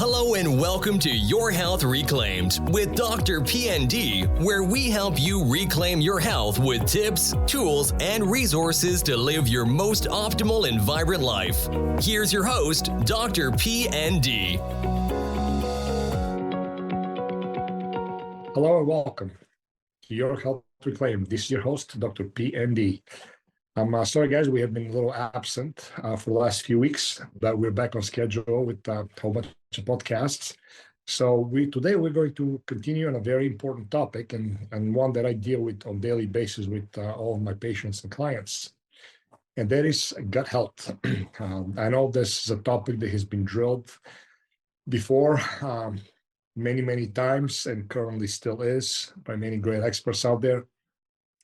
Hello and welcome to Your Health Reclaimed with DrPND, where we help you reclaim your health with tips, tools, and resources to live your most optimal and vibrant life. Here's your host, DrPND. Hello and welcome to Your Health Reclaimed. This is your host, DrPND. I'm sorry, guys, we have been a little absent for the last few weeks, but we're back on schedule with a whole bunch of podcasts. So today we're going to continue on a very important topic and one that I deal with on a daily basis with all of my patients and clients, and that is gut health. I know this is a topic that has been drilled before many times and currently still is by many great experts out there.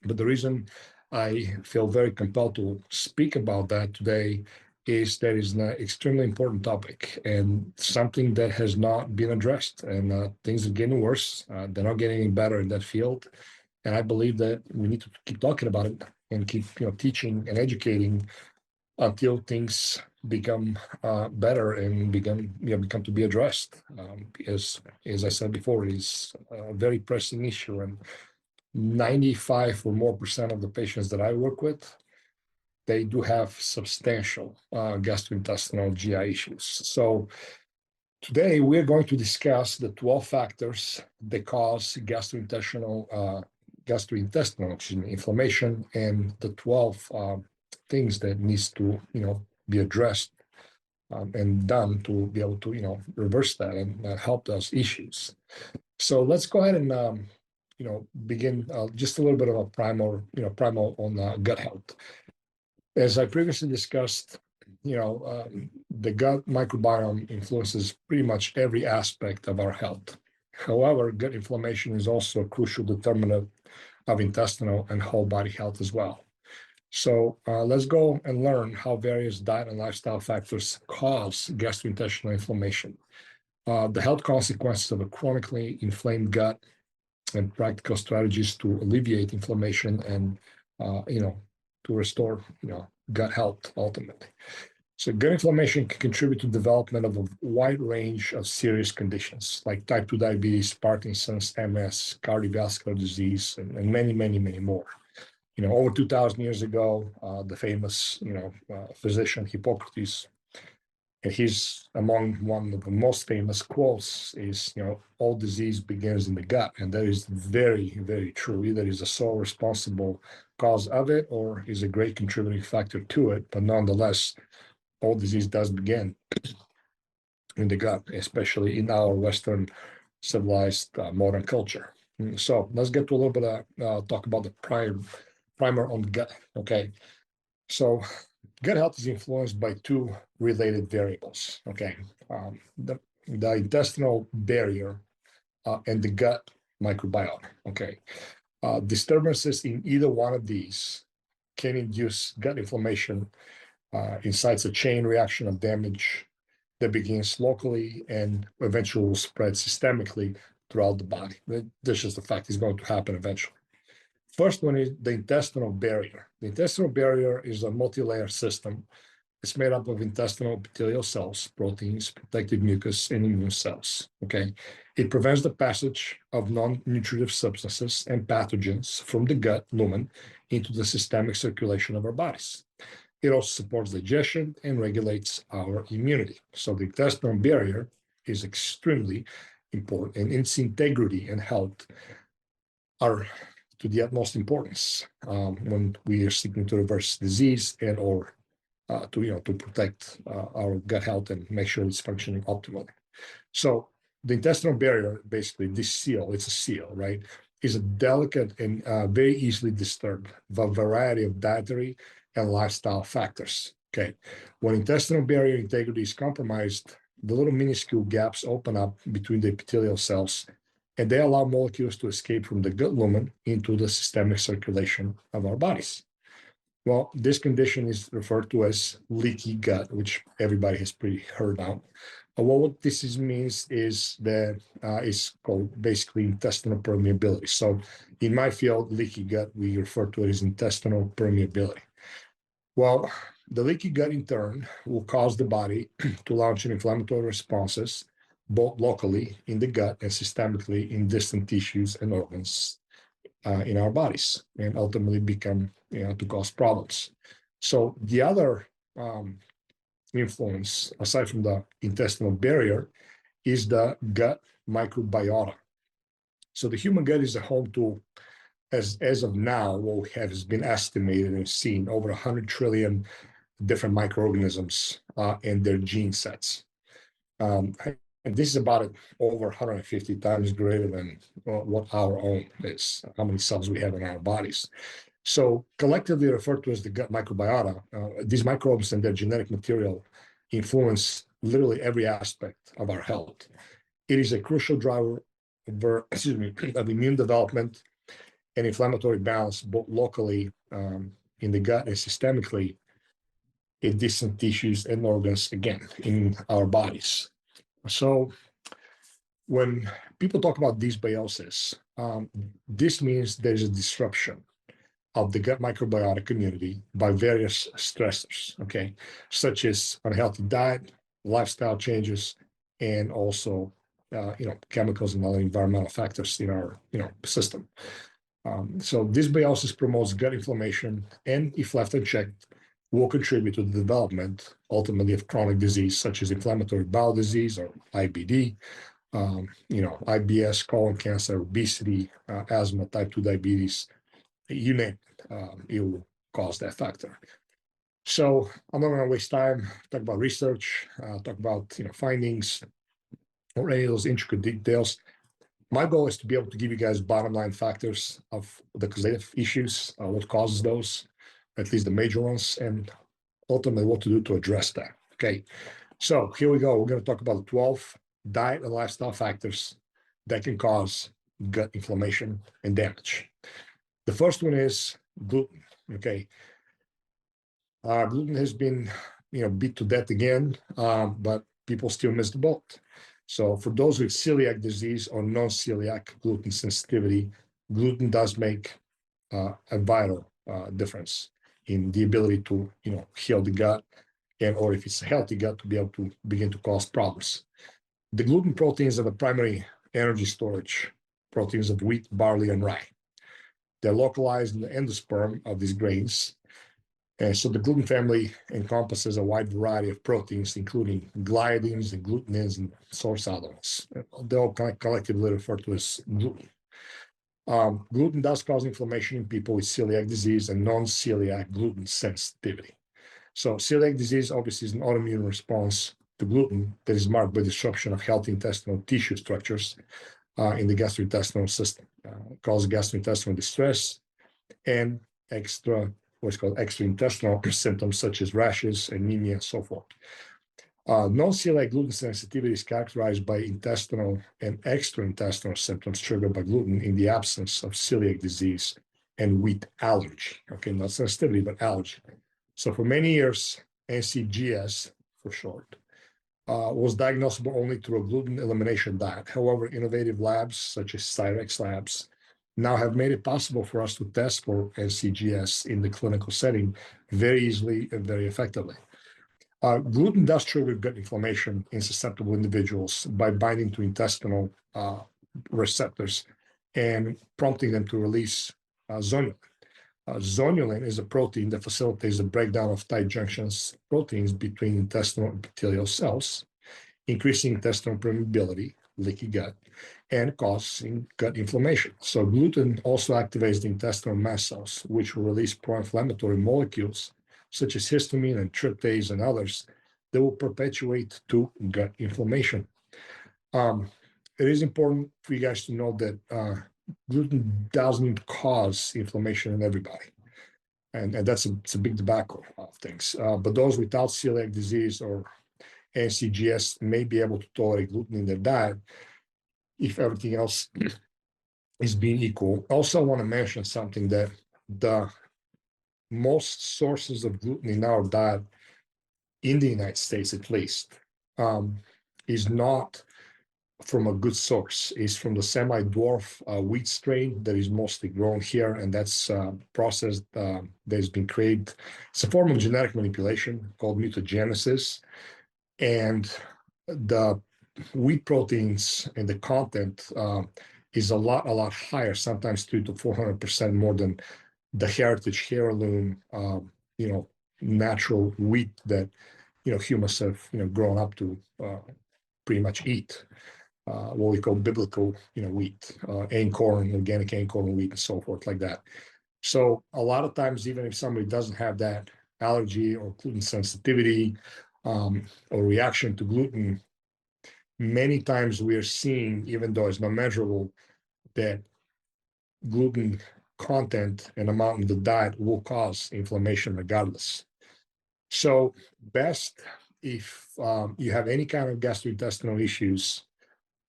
But the reason I feel very compelled to speak about that today is that it's an extremely important topic and something that has not been addressed, and things are getting worse. They're not getting any better in that field. And I believe that we need to keep talking about it and keep teaching and educating until things become better and become to be addressed. Because, as I said before, it is a very pressing issue, and 95% or more of the patients that I work with, they do have substantial gastrointestinal GI issues. So today we're going to discuss the 12 factors that cause gastrointestinal inflammation, and the 12 things that needs to be addressed and done to be able to reverse that and help those issues. So let's go ahead and begin just a little bit of a primer on gut health. As I previously discussed, the gut microbiome influences pretty much every aspect of our health. However, gut inflammation is also a crucial determinant of intestinal and whole body health as well. So let's go and learn how various diet and lifestyle factors cause gastrointestinal inflammation, the health consequences of a chronically inflamed gut, and practical strategies to alleviate inflammation and to restore gut health ultimately. So gut inflammation can contribute to development of a wide range of serious conditions like type 2 diabetes, Parkinson's, MS, cardiovascular disease, and many more. Over 2,000 years ago, the famous physician Hippocrates, and he's among one of the most famous quotes is, all disease begins in the gut. And that is very true. Either is a sole responsible cause of it or is a great contributing factor to it. But nonetheless, all disease does begin in the gut, especially in our Western civilized modern culture. So let's get to a little bit of talk about the primer on gut. Okay. So gut health is influenced by two related variables, okay? The intestinal barrier and the gut microbiome, okay? Disturbances in either one of these can induce gut inflammation, incites a chain reaction of damage that begins locally and eventually will spread systemically throughout the body. This is the fact it's going to happen eventually. First one is the intestinal barrier. The intestinal barrier is a multi-layer system. It's made up of intestinal epithelial cells, proteins, protective mucus, and immune cells, okay? It prevents the passage of non-nutritive substances and pathogens from the gut lumen into the systemic circulation of our bodies. It also supports digestion and regulates our immunity. So the intestinal barrier is extremely important, and its integrity and health are to the utmost importance when we are seeking to reverse disease and or to protect our gut health and make sure it's functioning optimally. So the intestinal barrier, basically this seal, it's a seal, right, is a delicate and very easily disturbed by a variety of dietary and lifestyle factors. Okay, when intestinal barrier integrity is compromised, the little minuscule gaps open up between the epithelial cells, and they allow molecules to escape from the gut lumen into the systemic circulation of our bodies. Well, this condition is referred to as leaky gut, which everybody has pretty heard of. What this means is that it's called basically intestinal permeability. So in my field, leaky gut, we refer to it as intestinal permeability. Well, the leaky gut in turn will cause the body to launch inflammatory responses both locally in the gut and systemically in distant tissues and organs in our bodies, and ultimately become, to cause problems. So the other influence, aside from the intestinal barrier, is the gut microbiota. So the human gut is a home to, as of now, what we have has been estimated and seen over 100 trillion different microorganisms and their gene sets. And this is about over 150 times greater than what our own is, how many cells we have in our bodies. So collectively referred to as the gut microbiota, these microbes and their genetic material influence literally every aspect of our health. It is a crucial driver of immune development and inflammatory balance, both locally in the gut and systemically in distant tissues and organs, again, in our bodies. So when people talk about dysbiosis, this means there's a disruption of the gut microbiota community by various stressors, okay, such as unhealthy diet, lifestyle changes, and also, chemicals and other environmental factors in our, system. So dysbiosis promotes gut inflammation, and if left unchecked, will contribute to the development, ultimately, of chronic disease such as inflammatory bowel disease or IBD, IBS, colon cancer, obesity, asthma, type 2 diabetes, you name it, it will cause that factor. So I'm not going to waste time, talk about research, talk about findings, or any of those intricate details. My goal is to be able to give you guys bottom line factors of the causative issues, what causes those, at least the major ones, and ultimately what to do to address that. Okay, so here we go. We're going to talk about 12 diet and lifestyle factors that can cause gut inflammation and damage. The first one is gluten. Okay, gluten has been beat to death again, but people still miss the boat. So for those with celiac disease or non-celiac gluten sensitivity, gluten does make a vital difference in the ability to heal the gut, and or if it's a healthy gut, to be able to begin to cause problems. The gluten proteins are the primary energy storage proteins of wheat, barley, and rye. They're localized in the endosperm of these grains. And so the gluten family encompasses a wide variety of proteins, including gliadins and glutenins and source aldehys. They're all collectively referred to as gluten. Gluten does cause inflammation in people with celiac disease and non-celiac gluten sensitivity. So celiac disease obviously is an autoimmune response to gluten that is marked by disruption of healthy intestinal tissue structures in the gastrointestinal system. It causes gastrointestinal distress and what's called extraintestinal symptoms such as rashes, anemia, and so forth. Non-celiac gluten sensitivity is characterized by intestinal and extraintestinal symptoms triggered by gluten in the absence of celiac disease and wheat allergy. Okay, not sensitivity, but allergy. So for many years, NCGS, for short, was diagnosable only through a gluten elimination diet. However, innovative labs such as Cyrex Labs now have made it possible for us to test for NCGS in the clinical setting very easily and very effectively. Gluten does trigger gut inflammation in susceptible individuals by binding to intestinal receptors and prompting them to release zonulin. Zonulin is a protein that facilitates the breakdown of tight junctions proteins between intestinal epithelial cells, increasing intestinal permeability, leaky gut, and causing gut inflammation. So gluten also activates the intestinal mast cells, which will release pro-inflammatory molecules such as histamine and tryptase and others that will perpetuate to gut inflammation. It is important for you guys to know that gluten doesn't cause inflammation in everybody. And that's a big debacle of things. But those without celiac disease or NCGS may be able to tolerate gluten in their diet if everything else is being equal. Also, I want to mention something that the most sources of gluten in our diet, in the United States at least, is not from a good source. Is from the semi-dwarf wheat strain that is mostly grown here, and that's processed that has been created. It's a form of genetic manipulation called mutagenesis, and the wheat proteins and the content is a lot higher, sometimes 300 to 400% more than the heritage heirloom, natural wheat that humans have grown up to pretty much eat. What we call biblical wheat, corn, organic corn wheat, and so forth like that. So a lot of times, even if somebody doesn't have that allergy or gluten sensitivity or reaction to gluten, many times we are seeing, even though it's not measurable, that gluten content and amount in the diet will cause inflammation regardless. So best if you have any kind of gastrointestinal issues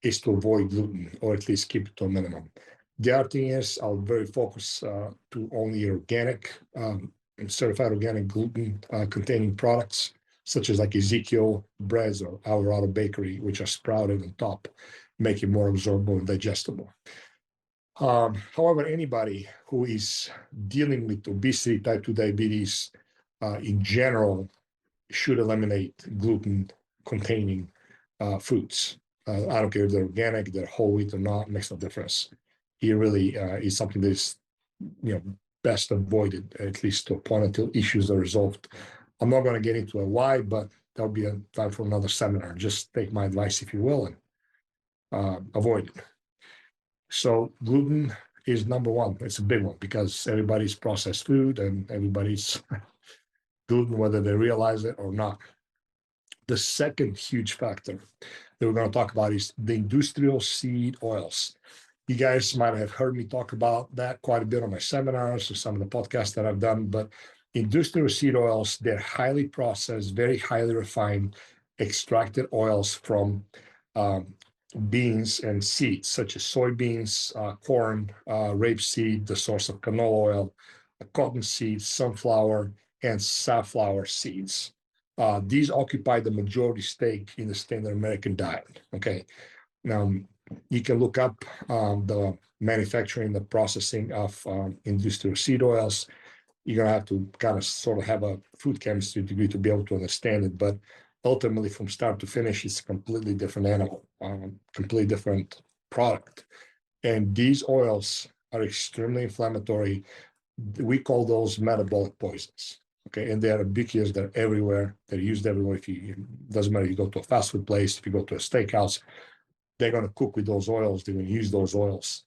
is to avoid gluten, or at least keep it to a minimum. The other thing is I'll very focus to only organic, certified organic gluten containing products, such as like Ezekiel breads or Alvarado Bakery, which are sprouted on top, make it more absorbable and digestible. However, anybody who is dealing with obesity, type 2 diabetes in general should eliminate gluten containing foods. I don't care if they're organic, they're whole wheat or not, makes no difference. It really is something that is best avoided, at least to a point until issues are resolved. I'm not going to get into a why, but that'll be a time for another seminar. Just take my advice, if you will, and avoid it. So gluten is number one. It's a big one because everybody's processed food and everybody's gluten, whether they realize it or not. The second huge factor that we're going to talk about is the industrial seed oils. You guys might have heard me talk about that quite a bit on my seminars or some of the podcasts that I've done, but industrial seed oils, they're highly processed, very highly refined, extracted oils from beans and seeds, such as soybeans, corn, rapeseed, the source of canola oil, cottonseed, sunflower, and safflower seeds. These occupy the majority stake in the standard American diet. Okay, now you can look up the manufacturing, the processing of industrial seed oils. You're gonna have to kind of sort of have a food chemistry degree to be able to understand it, but ultimately, from start to finish, it's a completely different animal, completely different product. And these oils are extremely inflammatory. We call those metabolic poisons. Okay, and they are ubiquitous. They're everywhere. They're used everywhere. If you doesn't matter, you go to a fast food place, if you go to a steakhouse, they're going to cook with those oils. They're going to use those oils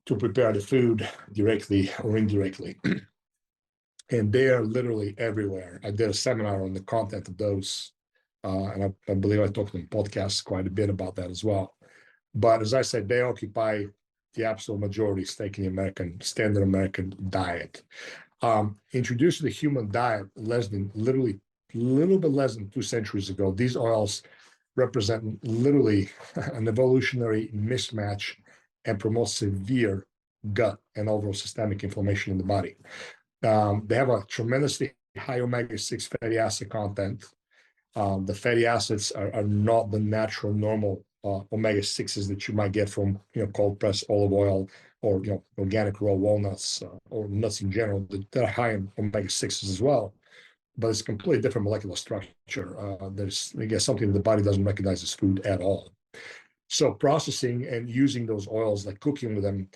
to prepare the food directly or indirectly. And they are literally everywhere. I did a seminar on the content of those, and I believe I talked on podcasts quite a bit about that as well. But as I said, they occupy the absolute majority stake in the standard American diet. Introduced to the human diet literally little bit less than 2 centuries ago, these oils represent literally an evolutionary mismatch and promote severe gut and overall systemic inflammation in the body. They have a tremendously high omega-6 fatty acid content. The fatty acids are not the natural, normal omega-6s that you might get from cold pressed olive oil or organic raw walnuts or nuts in general. They're high in omega-6s as well, but it's a completely different molecular structure. There's, I guess, something that the body doesn't recognize as food at all. So processing and using those oils, like cooking with them,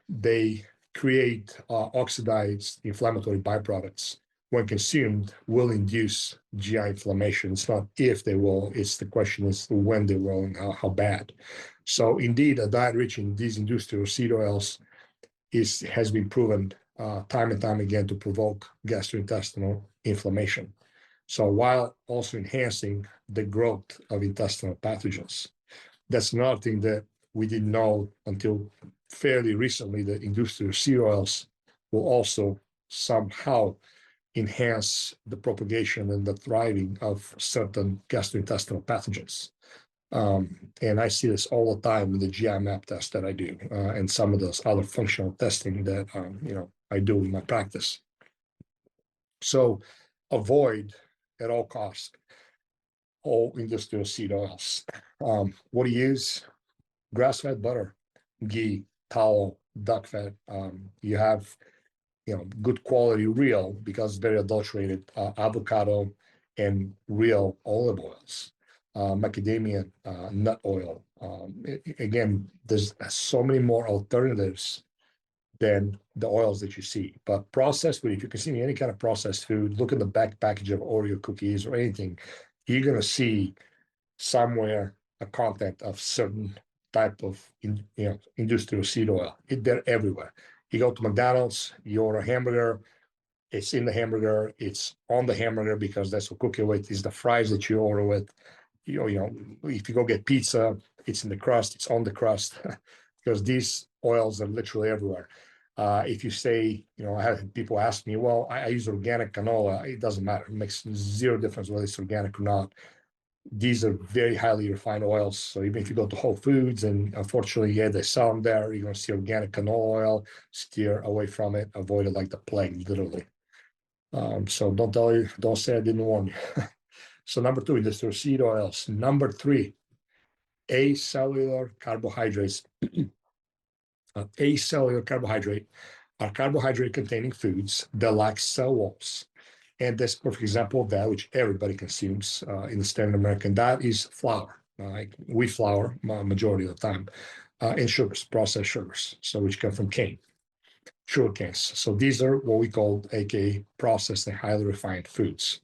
they create oxidized inflammatory byproducts. When consumed, will induce GI inflammation. It's not if they will, it's the question is when they will and how bad. So indeed, a diet rich in these industrial seed oils has been proven time and time again to provoke gastrointestinal inflammation. So while also enhancing the growth of intestinal pathogens. That's another thing that we didn't know until fairly recently, that industrial seed oils will also somehow enhance the propagation and the thriving of certain gastrointestinal pathogens. And I see this all the time in the GI map test that I do, and some of those other functional testing that I do in my practice. So avoid at all costs all industrial seed oils. What do you use? Grass-fed butter, ghee, tallow, duck fat. You have good quality real, because very adulterated avocado and real olive oils. macadamia nut oil. Again, there's so many more alternatives than the oils that you see. But processed food, if you consume any kind of processed food, look at the back package of Oreo cookies or anything, you're going to see somewhere a content of certain type of industrial seed oil. They're everywhere. You go to McDonald's, you order a hamburger, it's in the hamburger, it's on the hamburger because that's what cook it with, is the fries that you order with. If you go get pizza, it's in the crust, it's on the crust, because these oils are literally everywhere. If you say, I have people ask me, well, I use organic canola, it doesn't matter. It makes zero difference whether it's organic or not. These are very highly refined oils. So even if you go to Whole Foods, and unfortunately, yeah, they sell them there, you're going to see organic canola oil, steer away from it, avoid it like the plague, literally. So don't say I didn't warn you. So number 2, industrial seed oils. Number 3, acellular carbohydrates. Acellular carbohydrate are carbohydrate-containing foods that lack cell walls. And that's a perfect example of that, which everybody consumes in the standard American diet, is flour. Wheat flour, majority of the time, and sugars, processed sugars, so which come from cane, sugar canes. So these are what we call, aka, processed and highly refined foods.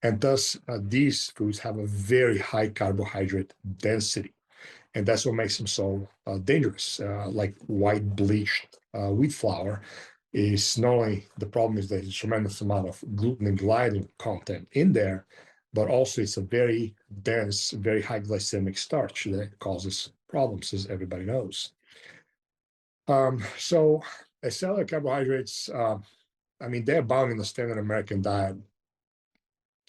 And thus, these foods have a very high carbohydrate density. And that's what makes them so dangerous. Like white bleached wheat flour is not only, the problem is there's a tremendous amount of gluten and gliadin content in there, but also it's a very dense, very high glycemic starch that causes problems, as everybody knows. So acellular carbohydrates, they're abound in the standard American diet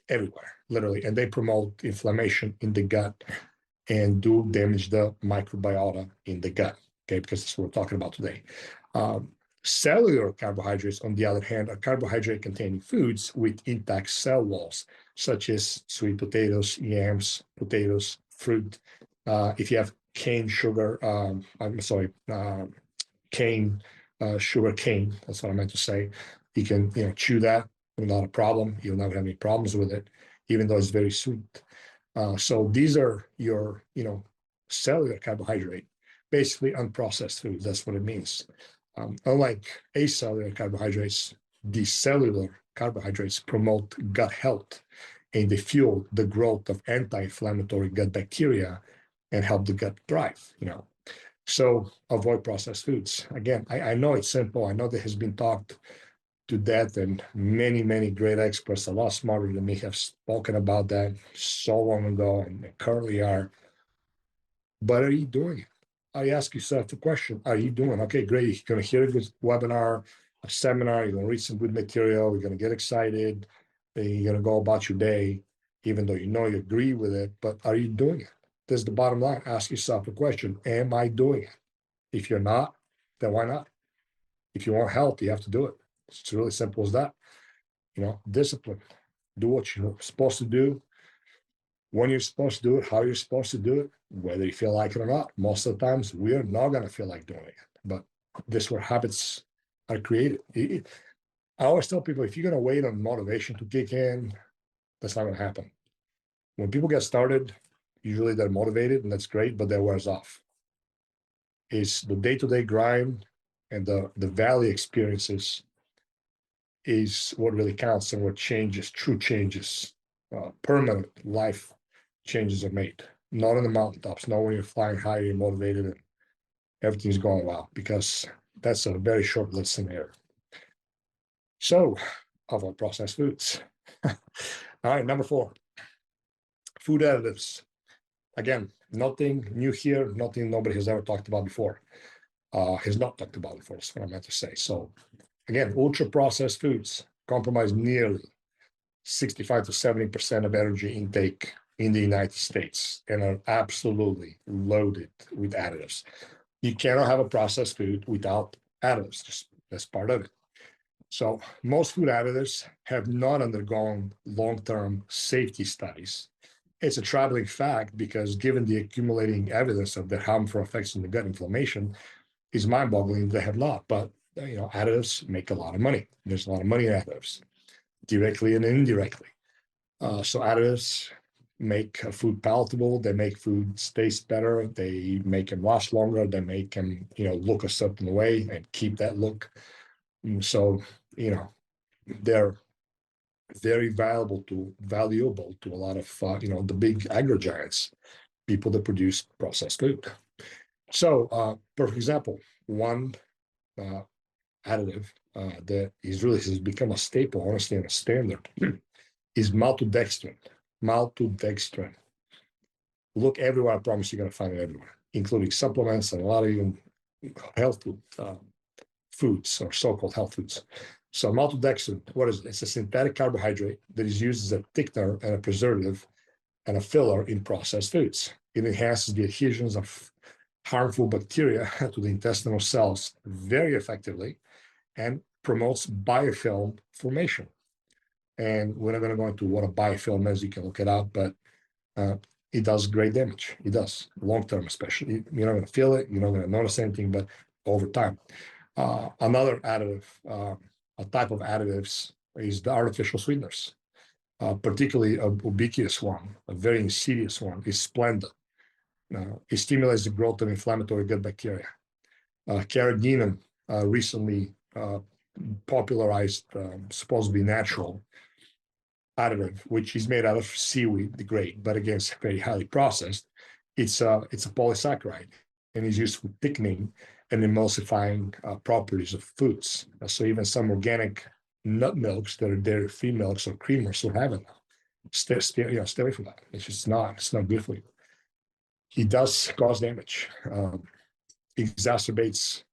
everywhere, literally, and they promote inflammation in the gut and do damage the microbiota in the gut, okay, because that's what we're talking about today. Cellular carbohydrates, on the other hand, are carbohydrate-containing foods with intact cell walls, such as sweet potatoes, yams, potatoes, fruit. If you have cane sugar, sugar cane, that's what I meant to say, you can chew that without a problem. You'll never have any problems with it, even though it's very sweet. So these are your, cellular carbohydrate, basically unprocessed foods. That's what it means. Unlike acellular carbohydrates, the cellular carbohydrates promote gut health, and they fuel the growth of anti-inflammatory gut bacteria and help the gut thrive. So avoid processed foods. Again, I know it's simple. I know that has been talked to death, and many, many great experts, a lot smarter than me, have spoken about that so long ago, and they currently are. But are you doing it? I ask yourself the question, are you doing? Okay, great. You're going to hear a good webinar, a seminar, you're going to read some good material, you're going to get excited, and you're going to go about your day, even though you agree with it, but are you doing it? This is the bottom line. Ask yourself the question, am I doing it? If you're not, then why not? If you want help, you have to do it. It's really simple as that. Discipline. Do what you're supposed to do, when you're supposed to do it, how you're supposed to do it, whether you feel like it or not. Most of the times, we're not going to feel like doing it. But this is where habits are created. I always tell people, if you're going to wait on motivation to kick in, that's not going to happen. When people get started, usually they're motivated, and that's great, but that wears off. It's the day-to-day grind and the valley experiences is what really counts, and what true changes, permanent life changes are made. Not on the mountaintops, not when you're flying high, you're motivated, and everything's going well, because that's a very short-lived scenario. So, avoid processed foods. All right, number 4, food additives. Again, nothing new here, nothing nobody has ever talked about before. Has not talked about before, that's what I meant to say. So, again, ultra-processed foods compromise nearly 65 to 70% of energy intake in the United States and are absolutely loaded with additives. You cannot have a processed food without additives. Just that's part of it. So most food additives have not undergone long-term safety studies. It's a troubling fact, because given the accumulating evidence of the harmful effects on the gut inflammation, is mind-boggling. They have not. But additives make a lot of money. There's a lot of money in additives, directly and indirectly. So additives make food palatable. They make food taste better. They make them last longer. They make them, look a certain way and keep that look. So, they're very valuable to a lot of, the big agro giants, people that produce processed food. So, perfect example, one additive that has become a staple, honestly, and a standard is maltodextrin. Maltodextrin. Look everywhere. I promise you're going to find it everywhere, including supplements and a lot of even health food, foods, or so-called health foods. So maltodextrin, what is it? It's a synthetic carbohydrate that is used as a thickener and a preservative and a filler in processed foods. It enhances the adhesions of harmful bacteria to the intestinal cells very effectively and promotes biofilm formation. And we're not going to go into what a biofilm is. You can look it up, but it does great damage. It does, long-term especially. You're not going to feel it. You're not going to notice anything, but over time. Another additive, a type of additives is the artificial sweeteners, particularly a ubiquitous one, a very insidious one, is Splenda. It stimulates the growth of inflammatory gut bacteria. Carrageenan recently popularized, supposedly natural additive, which is made out of seaweed, the grape, but again, it's very highly processed. It's a polysaccharide and is used for thickening and emulsifying properties of foods. So even some organic nut milks that are dairy-free milks or creamers will have it now. Stay away from that. It's not good for you. It does cause damage. Exacerbates,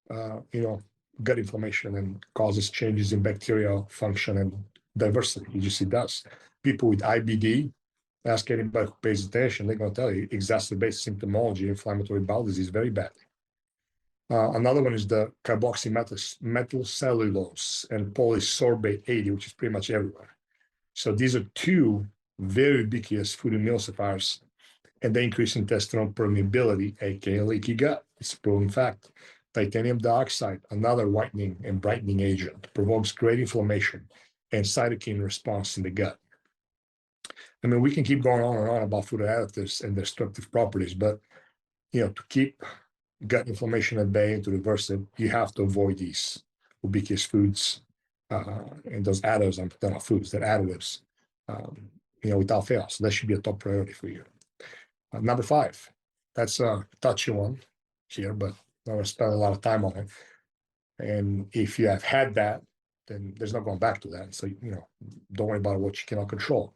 gut inflammation and causes changes in bacterial function and diversity. It does. People with IBD, ask anybody who pays attention, they're going to tell you it exacerbates symptomology, inflammatory bowel disease very badly. Another one is the carboxymethylcellulose and polysorbate 80, which is pretty much everywhere. So these are two very ubiquitous food emulsifiers, and they increase intestinal permeability, aka leaky gut. It's a proven fact. Titanium dioxide, another whitening and brightening agent, provokes great inflammation and cytokine response in the gut. I mean, we can keep going on and on about food additives and their destructive properties, but to keep gut inflammation at bay and to reverse it, you have to avoid these ubiquitous foods and those additives. They're not foods, they're additives, without fail. So that should be a top priority for you. Number 5, that's a touchy one here, but I'm going to spend a lot of time on it. And if you have had that, then there's no going back to that. So, don't worry about what you cannot control.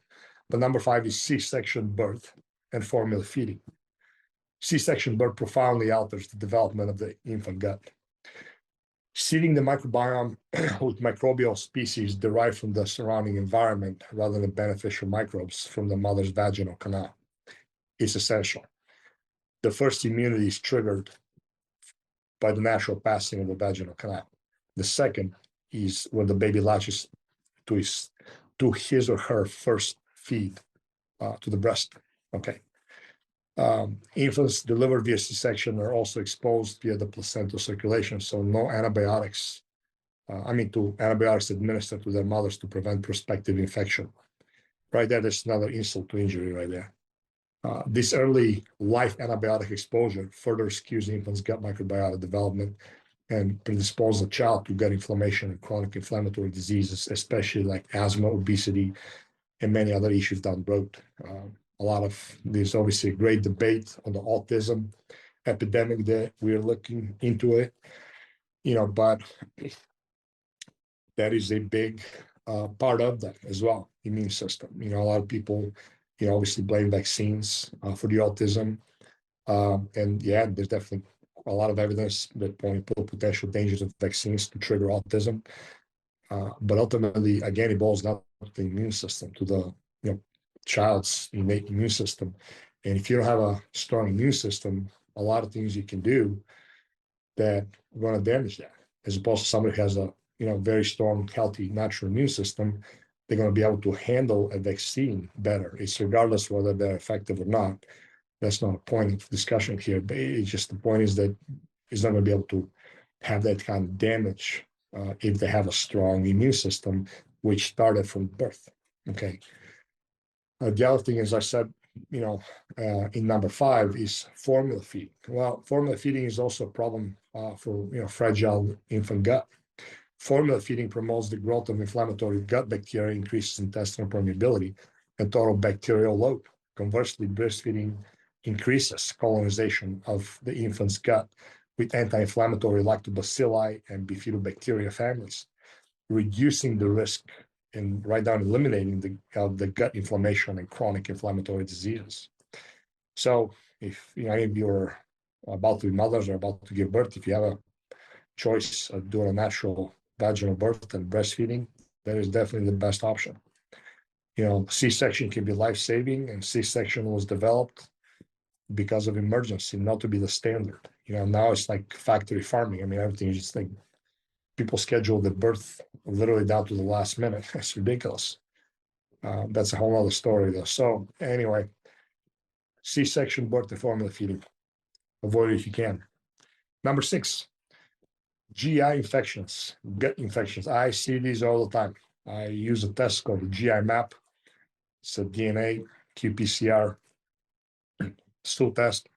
But number 5 is C-section birth and formula feeding. C-section birth profoundly alters the development of the infant gut. Seeding the microbiome with microbial species derived from the surrounding environment rather than beneficial microbes from the mother's vaginal canal is essential. The first immunity is triggered by the natural passing of the vaginal canal. The second is when the baby latches to his or her first feed to the breast. Okay. Infants delivered via C-section are also exposed via the placental circulation, so no antibiotics. Antibiotics administered to their mothers to prevent prospective infection. Right there, there's another insult to injury right there. This early life antibiotic exposure further skews the infant's gut microbiota development and predisposes the child to gut inflammation and chronic inflammatory diseases, especially like asthma, obesity, and many other issues down the road. There's obviously a great debate on the autism epidemic that we're looking into it, but that is a big part of that as well, immune system. A lot of people, obviously blame vaccines for the autism. There's definitely a lot of evidence that point to potential dangers of vaccines to trigger autism. But ultimately, again, it boils down to the immune system, to the child's innate immune system. And if you don't have a strong immune system, a lot of things you can do that are going to damage that, as opposed to somebody who has a very strong, healthy, natural immune system. They're going to be able to handle a vaccine better. It's regardless whether they're effective or not. That's not a point of discussion here, but it's just the point is that it's not going to be able to have that kind of damage if they have a strong immune system, which started from birth. Okay. The other thing, as I said, in number 5 is formula feeding. Well, formula feeding is also a problem for fragile infant gut. Formula feeding promotes the growth of inflammatory gut bacteria, increases intestinal permeability and total bacterial load. Conversely, breastfeeding increases colonization of the infant's gut with anti-inflammatory lactobacilli and bifidobacteria families, reducing the risk and right down eliminating the gut inflammation and chronic inflammatory diseases. So if any of you are about to be mothers or about to give birth, if you have a choice of doing a natural vaginal birth and breastfeeding, that is definitely the best option. C-section can be life-saving, and C-section was developed because of emergency, not to be the standard. Now it's like factory farming. I mean, everything is just like people schedule the birth literally down to the last minute. It's ridiculous. That's a whole other story, though. So anyway, C-section birth and formula feeding. Avoid it if you can. Number 6, GI infections, gut infections. I see these all the time. I use a test called the GI map. It's a DNA qPCR stool test.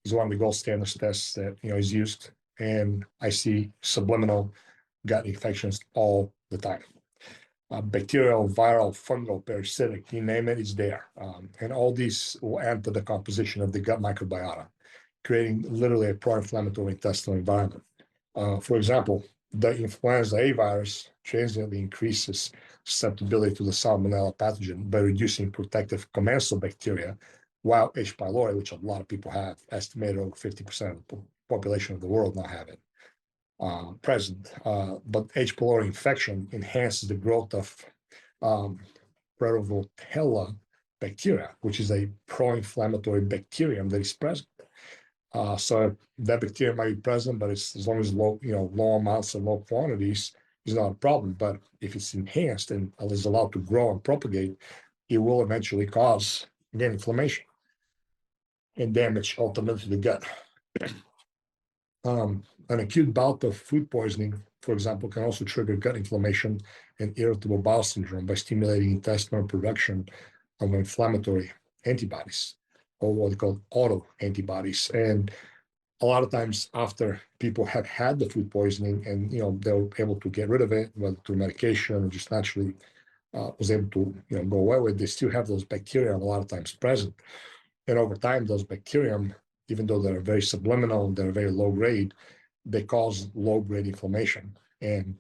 It's one of the gold standard tests that is used, and I see subliminal gut infections all the time. Bacterial, viral, fungal, parasitic, you name it, it's there. And all these will enter the composition of the gut microbiota, creating literally a pro-inflammatory intestinal environment. For example, the influenza A virus transiently increases susceptibility to the Salmonella pathogen by reducing protective commensal bacteria, while H. pylori, which a lot of people have, estimated over 50% of the population of the world now have it present. But H. pylori infection enhances the growth of Prevotella bacteria, which is a pro-inflammatory bacterium that is present. So that bacteria might be present, but it's, as long as low amounts and low quantities, is not a problem. But if it's enhanced and is allowed to grow and propagate, it will eventually cause, again, inflammation and damage ultimately to the gut. An acute bout of food poisoning, for example, can also trigger gut inflammation and irritable bowel syndrome by stimulating intestinal production of inflammatory antibodies, or what they call autoantibodies. And a lot of times after people have had the food poisoning and they're able to get rid of it, whether through medication or just naturally was able to go away with it, they still have those bacteria a lot of times present. And over time, those bacterium, even though they're very subliminal, they're very low grade, they cause low grade inflammation. And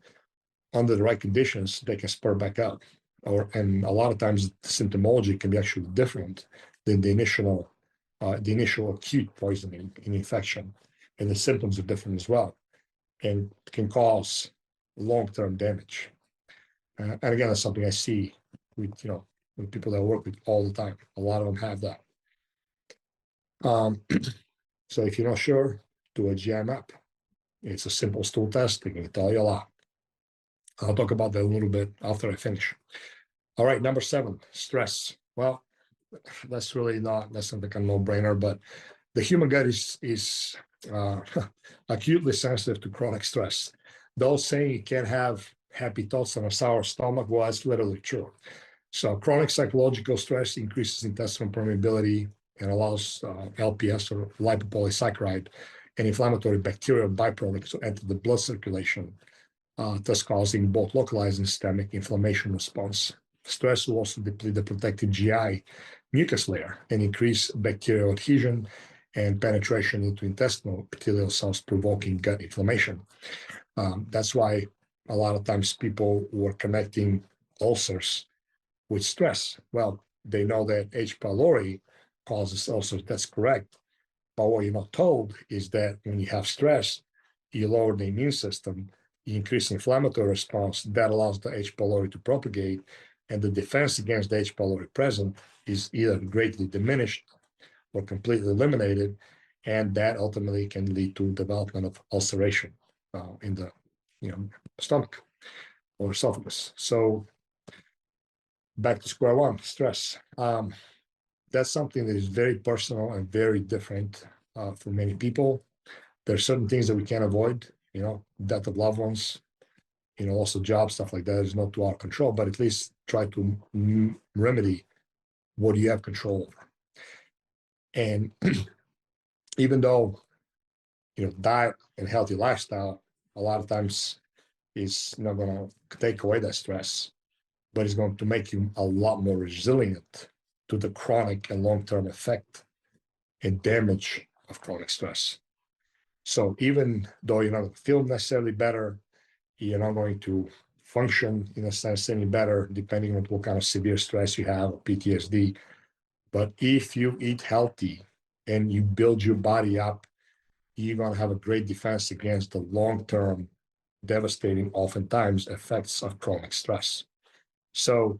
under the right conditions, they can spur back up. And a lot of times the symptomology can be actually different than the initial acute poisoning and infection. And the symptoms are different as well, and can cause long-term damage. And again, that's something I see with people that I work with all the time. A lot of them have that. So if you're not sure, do a GI map. It's a simple stool test. It can tell you a lot. I'll talk about that a little bit after I finish. All right, number 7, stress. Well, that's like a no-brainer, but the human gut is acutely sensitive to chronic stress. Those saying you can't have happy thoughts on a sour stomach, well, that's literally true. So chronic psychological stress increases intestinal permeability and allows LPS, or lipopolysaccharide, and inflammatory bacterial byproducts to enter the blood circulation, thus causing both localized and systemic inflammation response. Stress will also deplete the protective GI mucus layer and increase bacterial adhesion and penetration into intestinal epithelial cells, provoking gut inflammation. That's why a lot of times people were connecting ulcers with stress. Well, they know that H. pylori causes ulcers. That's correct. But what you're not told is that when you have stress, you lower the immune system, you increase the inflammatory response. That allows the H. pylori to propagate, and the defense against the H. pylori present is either greatly diminished or completely eliminated, and that ultimately can lead to development of ulceration in the stomach or esophagus. So back to square one, stress. That's something that is very personal and very different for many people. There are certain things that we can't avoid, death of loved ones, also job stuff like that is not to our control, but at least try to remedy what do you have control over? And even though, diet and healthy lifestyle a lot of times is not going to take away that stress, but it's going to make you a lot more resilient to the chronic and long-term effect and damage of chronic stress. So even though you're not going to feel necessarily better, you're not going to function in a sense any better, depending on what kind of severe stress you have or PTSD. But if you eat healthy and you build your body up, you're going to have a great defense against the long-term, devastating, oftentimes, effects of chronic stress. So,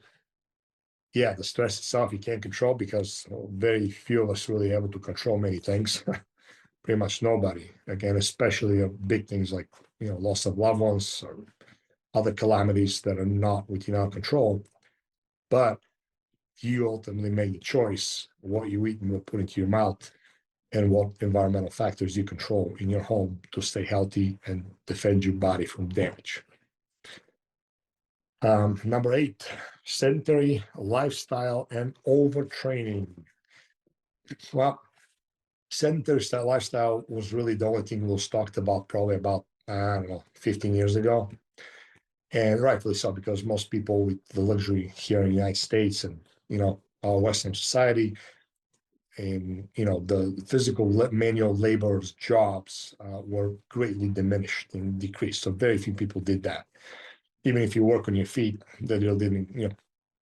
yeah, the stress itself you can't control because very few of us really able to control many things. Pretty much nobody. Again, especially big things like loss of loved ones or other calamities that are not within our control. But you ultimately make the choice what you eat and what put into your mouth, and what environmental factors you control in your home to stay healthy and defend your body from damage. Number 8, sedentary lifestyle and overtraining. Well, sedentary lifestyle was really the only thing was talked about probably about, 15 years ago. And rightfully so, because most people with the luxury here in the United States and, our Western society, and the physical manual labor's jobs were greatly diminished and decreased. So very few people did that. Even if you work on your feet, that really didn't,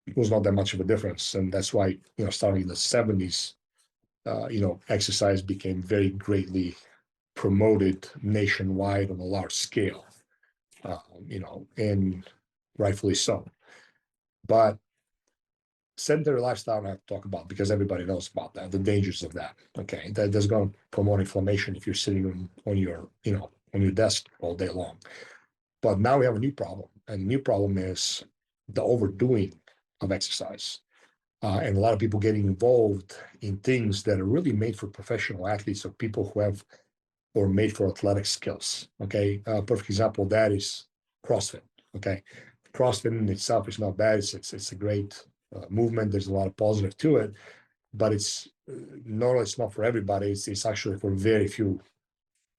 it was not that much of a difference. And that's why, starting in the 70s, exercise became very greatly promoted nationwide on a large scale, and rightfully so. But sedentary lifestyle I have to talk about because everybody knows about that, the dangers of that. Okay, that's going to promote inflammation if you're sitting on your desk all day long. But now we have a new problem, and the new problem is the overdoing of exercise, and a lot of people getting involved in things that are really made for professional athletes or people who have or made for athletic skills. Okay, perfect example of that is CrossFit. Okay, CrossFit in itself is not bad. It's a great movement. There's a lot of positive to it, but it's not for everybody. It's actually for very few,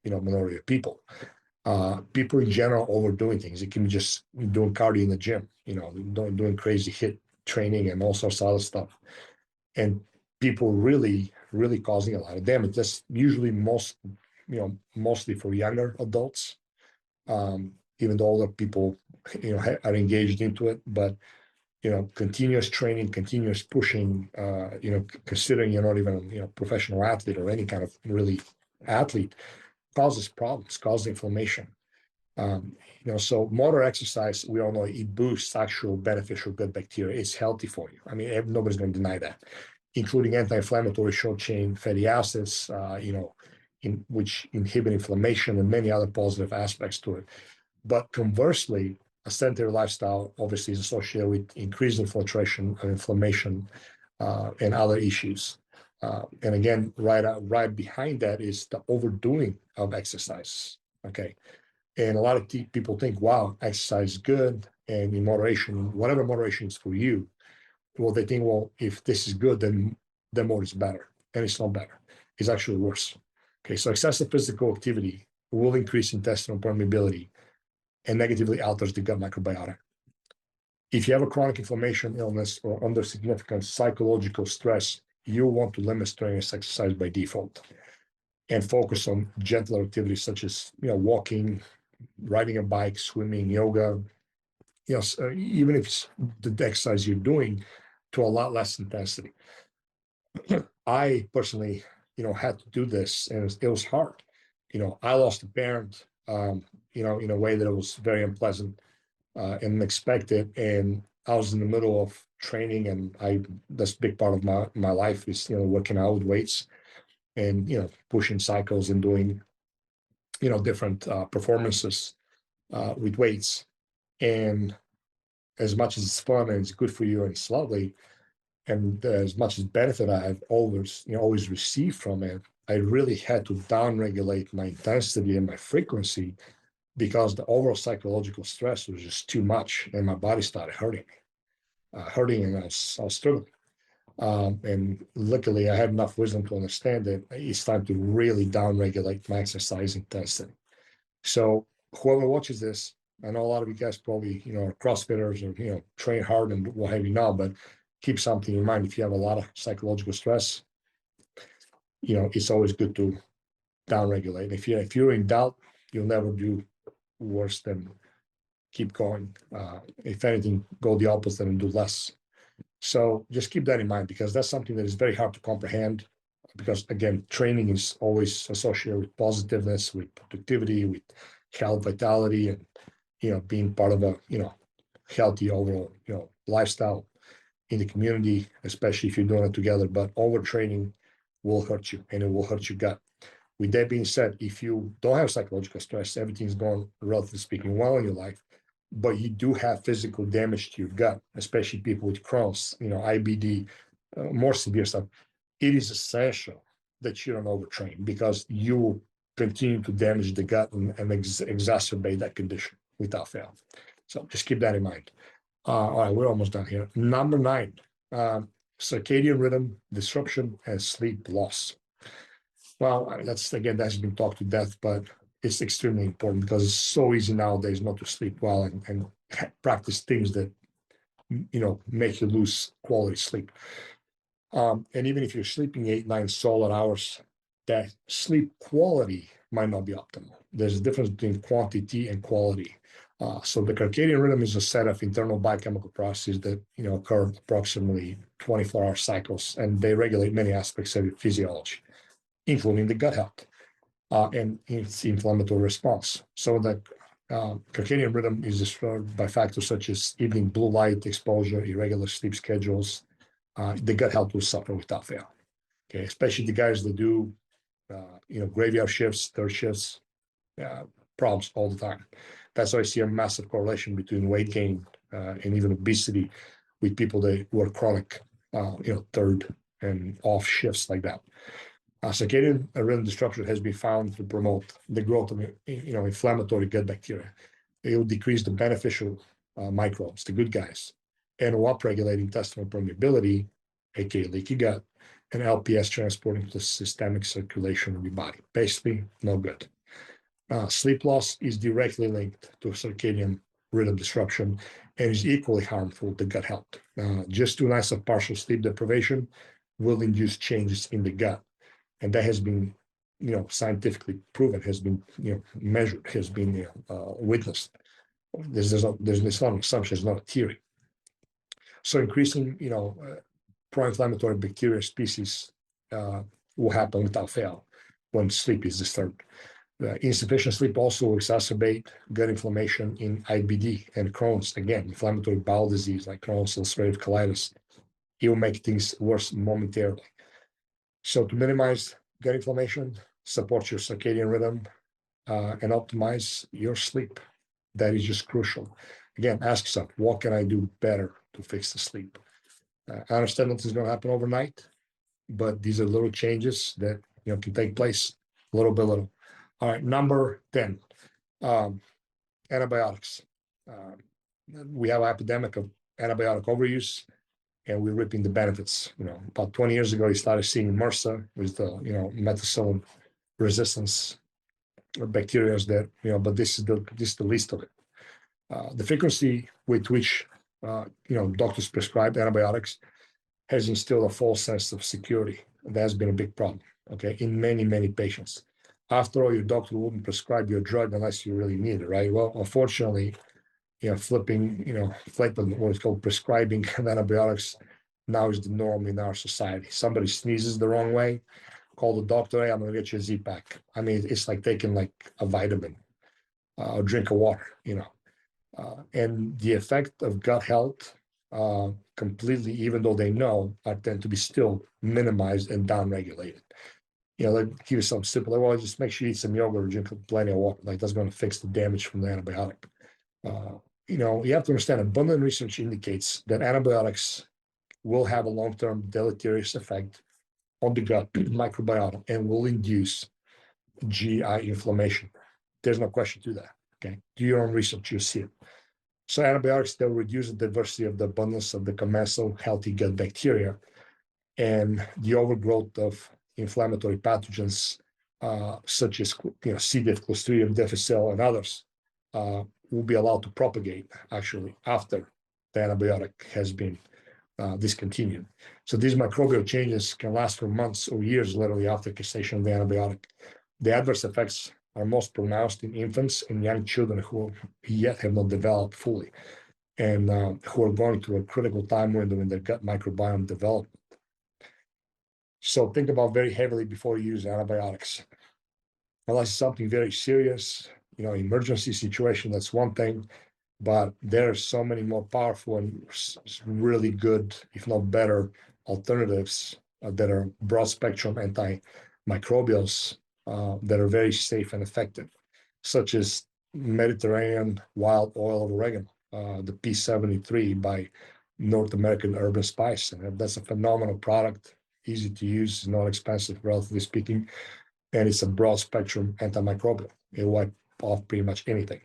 minority of people. People in general overdoing things. It can be just doing cardio in the gym, doing crazy HIIT training and all sorts of other stuff, and people really, really causing a lot of damage. That's usually mostly for younger adults, even though older people, are engaged into it. But continuous training, continuous pushing, considering you're not even a professional athlete or any kind of really athlete, causes problems, causes inflammation. So motor exercise, we all know it boosts actual beneficial gut bacteria. It's healthy for you. I mean, nobody's going to deny that, including anti-inflammatory short chain fatty acids, which inhibit inflammation and many other positive aspects to it. But conversely, a sedentary lifestyle obviously is associated with increased infiltration and inflammation and other issues. And again, right behind that is the overdoing of exercise. Okay. And a lot of people think, wow, exercise is good. And in moderation, whatever moderation is for you, well, they think, well, if this is good, then more is better. And it's not better. It's actually worse. Okay. So excessive physical activity will increase intestinal permeability and negatively alters the gut microbiota. If you have a chronic inflammation illness or under significant psychological stress, you'll want to limit strenuous exercise by default and focus on gentler activities such as walking, riding a bike, swimming, yoga. Even if it's the exercise you're doing, to a lot less intensity. I personally, had to do this, and it was hard. I lost a parent, in a way that it was very unpleasant and unexpected. And I was in the middle of training, and that's a big part of my life is, working out with weights and, pushing cycles and doing, different performances with weights. And as much as it's fun and it's good for you and it's lovely, and as much as benefit I've always received from it, I really had to downregulate my intensity and my frequency because the overall psychological stress was just too much, and my body started hurting, and I was struggling. And luckily, I had enough wisdom to understand that it's time to really downregulate my exercise intensity. So whoever watches this, I know a lot of you guys probably, are CrossFitters or, train hard and what have you now, but keep something in mind. If you have a lot of psychological stress, it's always good to downregulate. If you're in doubt, you'll never do worse than keep going. If anything, go the opposite and do less. So just keep that in mind, because that's something that is very hard to comprehend, because again, training is always associated with positiveness, with productivity, with health, vitality, and being part of a healthy overall lifestyle in the community, especially if you're doing it together. But overtraining will hurt you, and it will hurt your gut. With that being said, if you don't have psychological stress, everything's going, relatively speaking, well in your life, but you do have physical damage to your gut, especially people with Crohn's, IBD, more severe stuff, it is essential that you don't overtrain, because you will continue to damage the gut and exacerbate that condition without fail. So just keep that in mind. All right, we're almost done here. Number 9, circadian rhythm disruption and sleep loss. Well, that's been talked to death, but it's extremely important, because it's so easy nowadays not to sleep well and practice things that make you lose quality sleep. And even if you're sleeping 8-9 solid hours, that sleep quality might not be optimal. There's a difference between quantity and quality. So the circadian rhythm is a set of internal biochemical processes that occur approximately 24-hour cycles, and they regulate many aspects of your physiology, including the gut health and its inflammatory response. So the circadian rhythm is disturbed by factors such as evening blue light exposure, irregular sleep schedules. The gut health will suffer without fail. Okay, especially the guys that do graveyard shifts, third shifts, problems all the time. That's why I see a massive correlation between weight gain and even obesity with people that work chronic, third and off shifts like that. Circadian rhythm disruption has been found to promote the growth of inflammatory gut bacteria. It will decrease the beneficial microbes, the good guys, and will upregulate intestinal permeability, aka leaky gut, and LPS transporting to the systemic circulation of your body. Basically, no good. Sleep loss is directly linked to circadian rhythm disruption and is equally harmful to gut health. Just 2 nights of partial sleep deprivation will induce changes in the gut. And that has been, scientifically proven, has been, measured, has been witnessed. There's not an assumption, it's not a theory. So increasing, pro-inflammatory bacteria species will happen without fail when sleep is disturbed. Insufficient sleep also will exacerbate gut inflammation in IBD and Crohn's, again, inflammatory bowel disease like Crohn's ulcerative colitis. It will make things worse momentarily. So to minimize gut inflammation, support your circadian rhythm, and optimize your sleep. That is just crucial. Again, ask yourself, what can I do better to fix the sleep? I understand that this is going to happen overnight, but these are little changes that can take place little by little. All right, number 10, antibiotics. We have an epidemic of antibiotic overuse, and we're reaping the benefits. About 20 years ago, you started seeing MRSA with the methicillin resistance bacteria that but this is the least of it. The frequency with which doctors prescribe antibiotics has instilled a false sense of security. That has been a big problem. Okay, in many patients. After all, your doctor wouldn't prescribe you a drug unless you really need it, right? Well, unfortunately, flipping what is called prescribing antibiotics now is the norm in our society. Somebody sneezes the wrong way, call the doctor, hey, I'm going to get you a Z-Pack. I mean, it's like taking like a vitamin or drink of water, and the effect of gut health completely, even though they know, tend to be still minimized and downregulated. Like give you something simple, like, well, just make sure you eat some yogurt or drink plenty of water. Like that's going to fix the damage from the antibiotic. You have to understand abundant research indicates that antibiotics will have a long-term deleterious effect on the gut microbiome and will induce GI inflammation. There's no question to that. Okay, do your own research, you'll see it. So antibiotics, they'll reduce the diversity of the abundance of the commensal healthy gut bacteria, and the overgrowth of inflammatory pathogens such as C. diff, Clostridium difficile, and others will be allowed to propagate actually after the antibiotic has been discontinued. So these microbial changes can last for months or years, literally after cessation of the antibiotic. The adverse effects are most pronounced in infants and young children who yet have not developed fully, and who are going through a critical time window in their gut microbiome development. So think about very heavily before you use antibiotics. Unless it's something very serious, emergency situation, that's one thing. But there are so many more powerful and really good, if not better, alternatives that are broad spectrum antimicrobials that are very safe and effective, such as Mediterranean wild oil of oregano, the P73 by North American Urban Spice. And that's a phenomenal product, easy to use, not expensive, relatively speaking, and it's a broad spectrum antimicrobial. It'll wipe off pretty much anything.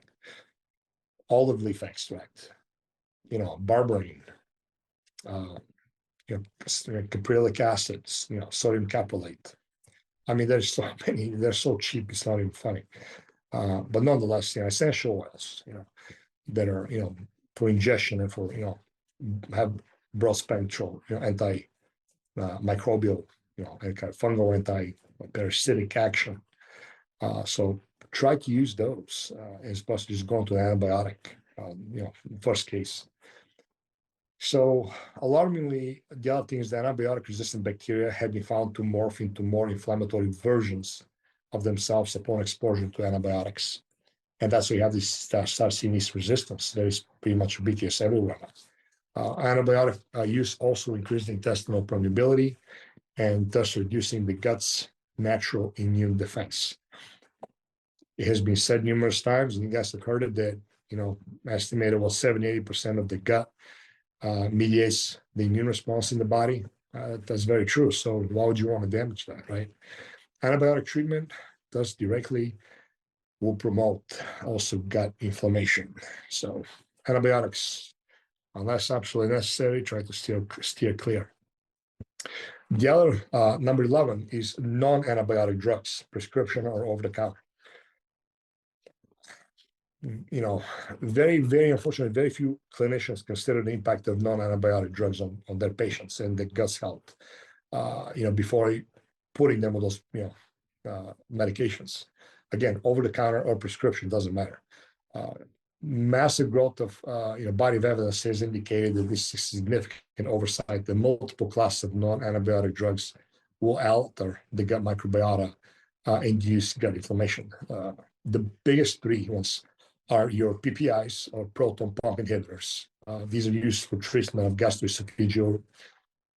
Olive leaf extract, berberine, caprylic acids, sodium caprolate. I mean, there's so many, they're so cheap, it's not even funny. But nonetheless, essential oils, that are, for ingestion and for, have broad spectrum, anti-microbial, and kind of fungal, anti-parasitic action. So try to use those as opposed to just going to an antibiotic, first case. So alarmingly, the other thing is that antibiotic-resistant bacteria have been found to morph into more inflammatory versions of themselves upon exposure to antibiotics. And that's why you have this start seeing this resistance that is pretty much ubiquitous everywhere. Antibiotic use also increases intestinal permeability and thus reducing the gut's natural immune defense. It has been said numerous times, and you guys have heard it, that, estimated 70-80% of the gut mediates the immune response in the body. That's very true. So why would you want to damage that, right? Antibiotic treatment does directly will promote also gut inflammation. So antibiotics, unless absolutely necessary, try to steer clear. The other, number 11, is non-antibiotic drugs, prescription or over-the-counter. Very, very unfortunately, very few clinicians consider the impact of non-antibiotic drugs on their patients and the gut's health, before putting them with those, medications. Again, over-the-counter or prescription, doesn't matter. Massive growth of, body of evidence has indicated that this is significant oversight, that multiple classes of non-antibiotic drugs will alter the gut microbiota, induce gut inflammation. The biggest three ones are your PPIs, or proton pump inhibitors. These are used for treatment of gastroesophageal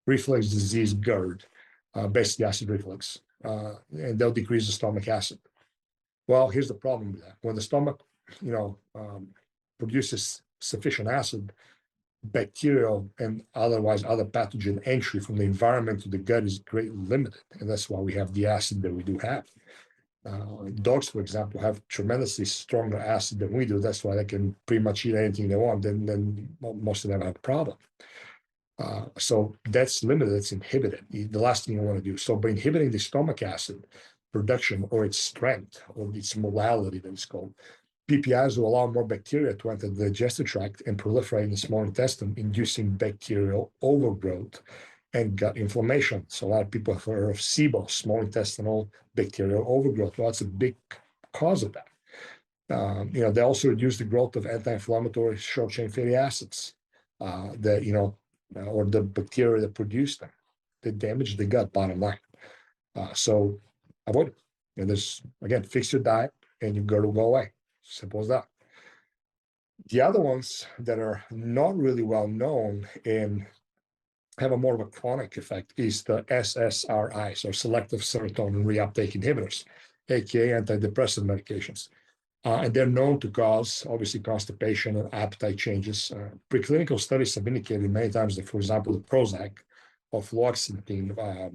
reflux disease, GERD, basically acid reflux, and they'll decrease the stomach acid. Well, here's the problem with that. When the stomach, produces sufficient acid, bacterial and otherwise other pathogen entry from the environment to the gut is greatly limited, and that's why we have the acid that we do have. Dogs, for example, have tremendously stronger acid than we do. That's why they can pretty much eat anything they want. Then most of them have a problem. So that's limited, that's inhibited. The last thing you want to do. So by inhibiting the stomach acid production, or its strength, or its molality, that is called, PPIs will allow more bacteria to enter the digestive tract and proliferate in the small intestine, inducing bacterial overgrowth and gut inflammation. So a lot of people have heard of SIBO, small intestinal bacterial overgrowth. Well, that's a big cause of that. They also reduce the growth of anti-inflammatory short-chain fatty acids, or the bacteria that produce them. They damage the gut, bottom line. So avoid it. And there's, again, fix your diet and your gut will go away. Simple as that. The other ones that are not really well known and have a more of a chronic effect is the SSRIs, or selective serotonin reuptake inhibitors, aka antidepressant medications. And they're known to cause, obviously, constipation and appetite changes. Preclinical studies have indicated many times that, for example, the Prozac or fluoxetine, I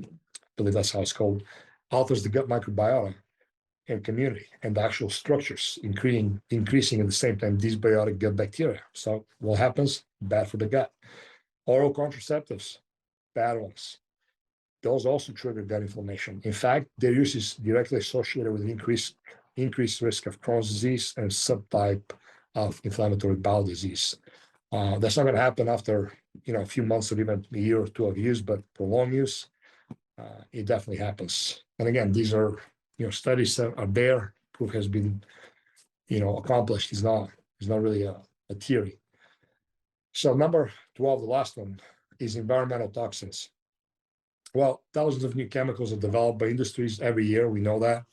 believe that's how it's called, alters the gut microbiota and community and the actual structures, increasing at the same time dysbiotic gut bacteria. So what happens? Bad for the gut. Oral contraceptives, bad ones. those also trigger gut inflammation. In fact, their use is directly associated with increased risk of Crohn's disease and subtype of inflammatory bowel disease. That's not going to happen after a few months or even a year or two of use, but prolonged use, it definitely happens. And again, these are studies that are there. Proof has been accomplished. It's not really a theory. So number 12, the last one, is environmental toxins. Well, thousands of new chemicals are developed by industries every year. We know that.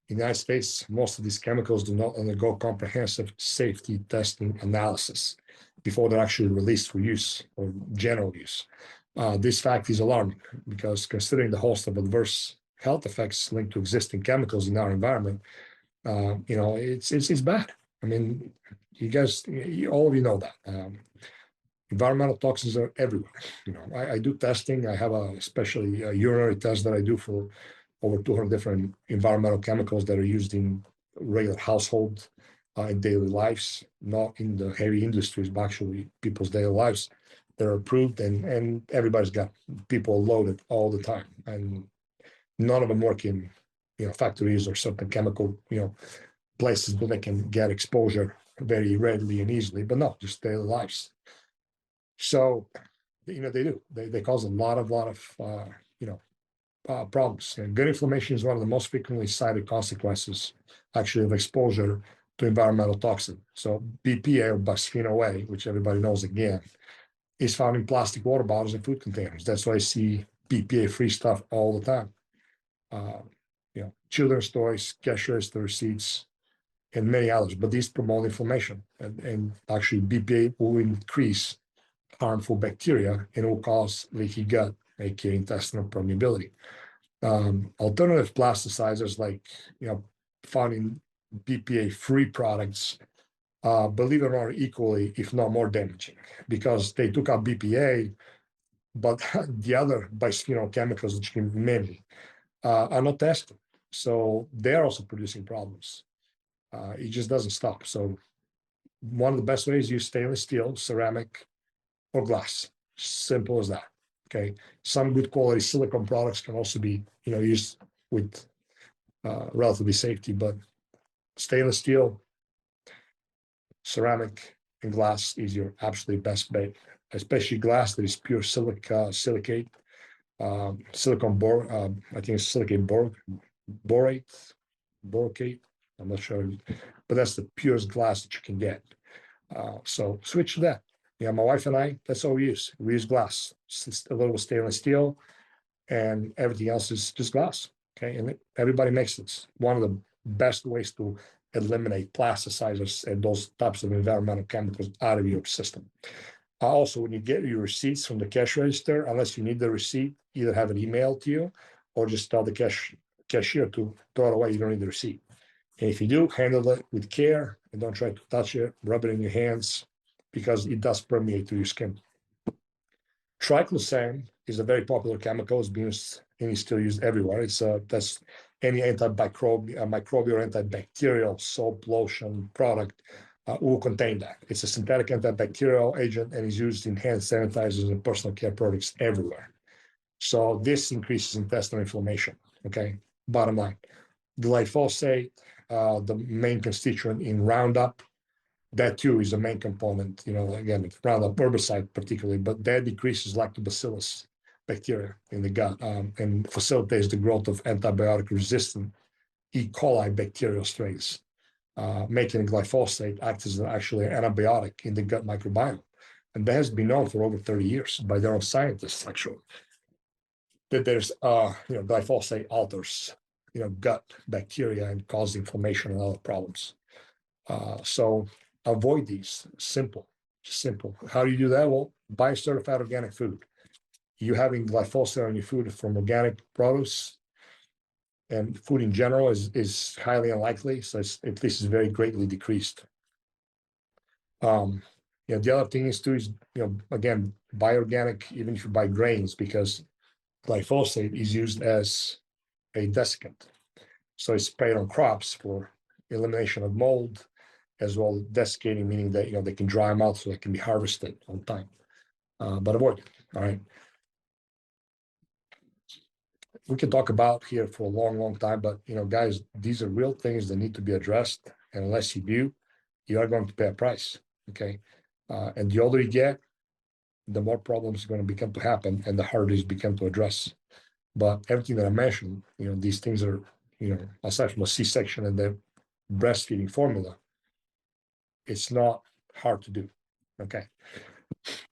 In the United States, most of these chemicals do not undergo comprehensive safety testing analysis before they're actually released for use or general use. This fact is alarming because considering the host of adverse health effects linked to existing chemicals in our environment, it's bad. I mean, you guys, all of you know that. Environmental toxins are everywhere. I do testing. I have especially a urinary test that I do for over 200 different environmental chemicals that are used in regular household and daily lives, not in the heavy industries, but actually people's daily lives that are approved, and everybody's got people loaded all the time, and none of them work in factories or certain chemical places that they can get exposure very readily and easily, but no, just daily lives. So they do. They cause a lot of problems. And gut inflammation is one of the most frequently cited consequences, actually, of exposure to environmental toxin. So BPA, or bisphenol A, which everybody knows again, is found in plastic water bottles and food containers. That's why I see BPA-free stuff all the time. Children's toys, cash register receipts, and many others. But these promote inflammation, and actually BPA will increase harmful bacteria and will cause leaky gut, aka intestinal permeability. Alternative plasticizers, like found in BPA-free products, believe it or not, are equally, if not more, damaging because they took out BPA, but the other bisphenol chemicals, which can be many, are not tested. So they're also producing problems. It just doesn't stop. So one of the best ways is use stainless steel, ceramic, or glass. Simple as that. Okay. Some good quality silicone products can also be used with relatively safety, but stainless steel, ceramic, and glass is your absolutely best bet. Especially glass that is pure silicate, silicone I think it's silicate borate. I'm not sure, but that's the purest glass that you can get. So switch to that. My wife and I, that's all we use. We use glass, a little stainless steel, and everything else is just glass. Okay, and everybody makes this. One of the best ways to eliminate plasticizers and those types of environmental chemicals out of your system. Also, when you get your receipts from the cash register, unless you need the receipt, either have it emailed to you or just tell the cashier to throw it away. You don't need the receipt. And if you do, handle it with care and don't try to touch it, rub it in your hands, because it does permeate to your skin. Triclosan is a very popular chemical. It's being used and is still used everywhere. That's any microbial or antibacterial soap, lotion, product will contain that. It's a synthetic antibacterial agent and is used in hand sanitizers and personal care products everywhere. So this increases intestinal inflammation. Okay, bottom line. Glyphosate, the main constituent in Roundup, that too is a main component, again, Roundup herbicide particularly, but that decreases lactobacillus bacteria in the gut and facilitates the growth of antibiotic-resistant E. coli bacterial strains, making glyphosate act as actually an antibiotic in the gut microbiome. And that has been known for over 30 years by their own scientists, actually, that there's, glyphosate alters, gut bacteria and causes inflammation and other problems. So avoid these. Simple. How do you do that? Well, buy certified organic food. You having glyphosate on your food from organic produce and food in general is highly unlikely. So at least it's very greatly decreased. The other thing is too is, again, buy organic, even if you buy grains, because glyphosate is used as a desiccant. So it's sprayed on crops for elimination of mold, as well as desiccating, meaning that they can dry them out so they can be harvested on time. But avoid it. All right. we can talk about here for a long, long time, but guys, these are real things that need to be addressed. And unless you do, you are going to pay a price. Okay. And the older you get, the more problems are going to begin to happen and the harder it's become to address. But everything that I mentioned, these things are, aside from a C-section and the breastfeeding formula, it's not hard to do. Okay.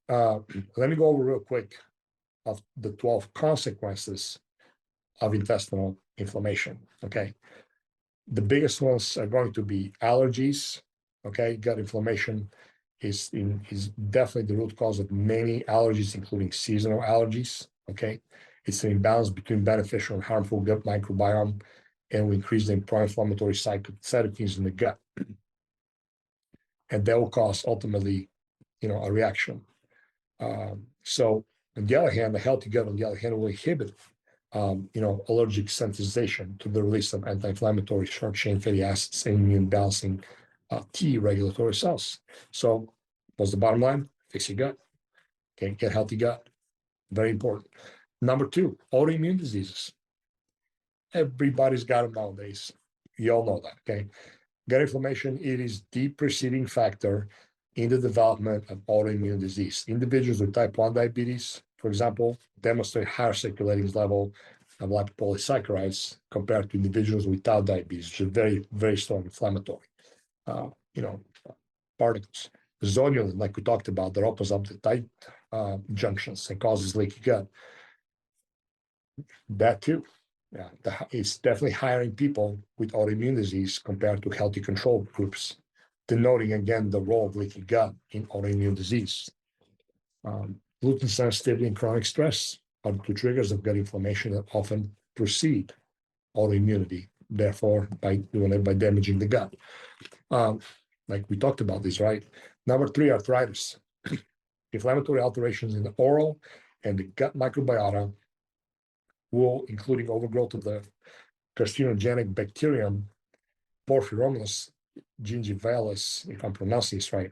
Let me go over real quick of the 12 consequences of intestinal inflammation. Okay. The biggest ones are going to be allergies. Okay. Gut inflammation is definitely the root cause of many allergies, including seasonal allergies. Okay. It's an imbalance between beneficial and harmful gut microbiome, and we increase the pro-inflammatory cytokines in the gut. And that will cause ultimately, a reaction. So on the other hand, the healthy gut, on the other hand, will inhibit, allergic sensitization to the release of anti-inflammatory short-chain fatty acids and immune balancing T regulatory cells. So what's the bottom line? Fix your gut. Okay, get healthy gut. Very important. Number 2, autoimmune diseases. Everybody's got them nowadays. You all know that, okay? Gut inflammation, it is the preceding factor in the development of autoimmune disease. Individuals with type 1 diabetes, for example, demonstrate higher circulating level of lipopolysaccharides compared to individuals without diabetes, which is very, very strong inflammatory, particles. Zonulin, like we talked about, that opens up the tight junctions and causes leaky gut. That too. Yeah, it's definitely higher in people with autoimmune disease compared to healthy control groups, denoting again the role of leaky gut in autoimmune disease. Gluten sensitivity and chronic stress are the 2 triggers of gut inflammation that often precede autoimmunity, therefore by doing it by damaging the gut. Like we talked about this, right? Number 3, arthritis. Inflammatory alterations in the oral and the gut microbiota will, including overgrowth of the carcinogenic bacterium Porphyromonas gingivalis, if I'm pronouncing this right,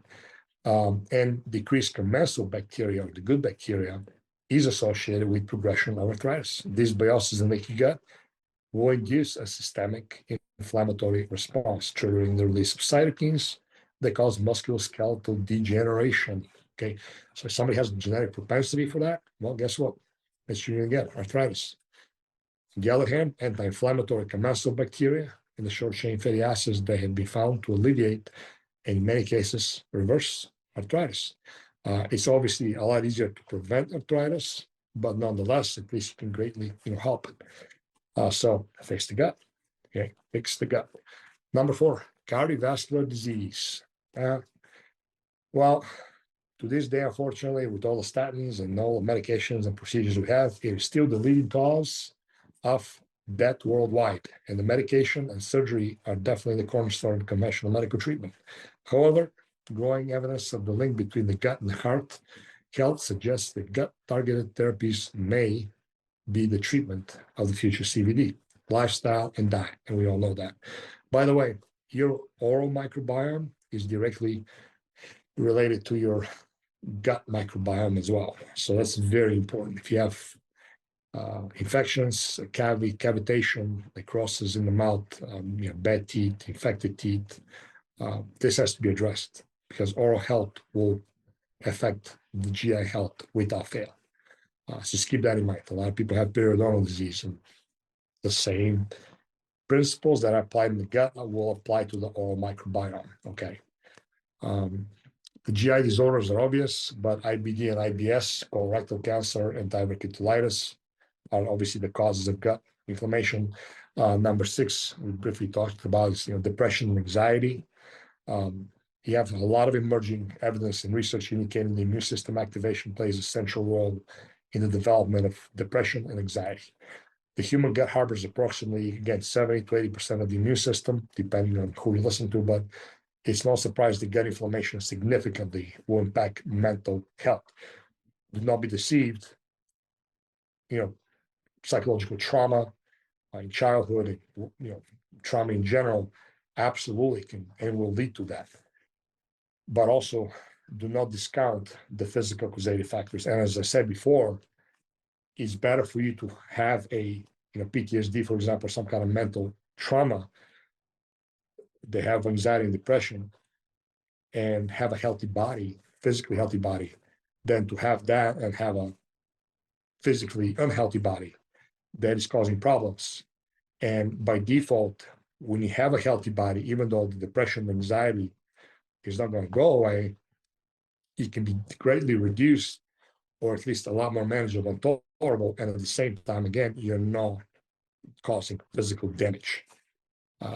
and decreased commensal bacteria, or the good bacteria, is associated with progression of arthritis. Dysbiosis in leaky gut will induce a systemic inflammatory response, triggering the release of cytokines that cause musculoskeletal degeneration. Okay, so if somebody has a genetic propensity for that, well, guess what? It's you're going to get arthritis. On the other hand, anti-inflammatory commensal bacteria in the short-chain fatty acids, they have been found to alleviate, and in many cases, reverse arthritis. It's obviously a lot easier to prevent arthritis, but nonetheless, at least you can greatly, help it. So fix the gut. Okay, fix the gut. Number 4, cardiovascular disease. Well, to this day, unfortunately, with all the statins and all the medications and procedures we have, it is still the leading cause of death worldwide. And the medication and surgery are definitely the cornerstone of conventional medical treatment. However, growing evidence of the link between the gut and the heart health suggests that gut-targeted therapies may be the treatment of the future CVD, lifestyle and diet, and we all know that. By the way, your oral microbiome is directly related to your gut microbiome as well. So that's very important. If you have infections, cavitation, necrosis in the mouth, bad teeth, infected teeth, this has to be addressed because oral health will affect the GI health without fail. So just keep that in mind. A lot of people have periodontal disease, and the same principles that are applied in the gut will apply to the oral microbiome. Okay. The GI disorders are obvious, but IBD and IBS, colorectal cancer, and diverticulitis are obviously the causes of gut inflammation. Number 6, we briefly talked about is, depression and anxiety. You have a lot of emerging evidence and research indicating the immune system activation plays a central role in the development of depression and anxiety. The human gut harbors approximately, again, 70 to 80% of the immune system, depending on who you listen to, but it's no surprise that gut inflammation significantly will impact mental health. Do not be deceived. Psychological trauma in childhood, and trauma in general, absolutely can and will lead to that. But also, do not discount the physical causative factors. And as I said before, it's better for you to have a PTSD, for example, some kind of mental trauma, they have anxiety and depression, and have a healthy body, physically healthy body, than to have that and have a physically unhealthy body that is causing problems. And by default, when you have a healthy body, even though the depression and anxiety is not going to go away, it can be greatly reduced, or at least a lot more manageable and tolerable. And at the same time, again, you're not causing physical damage.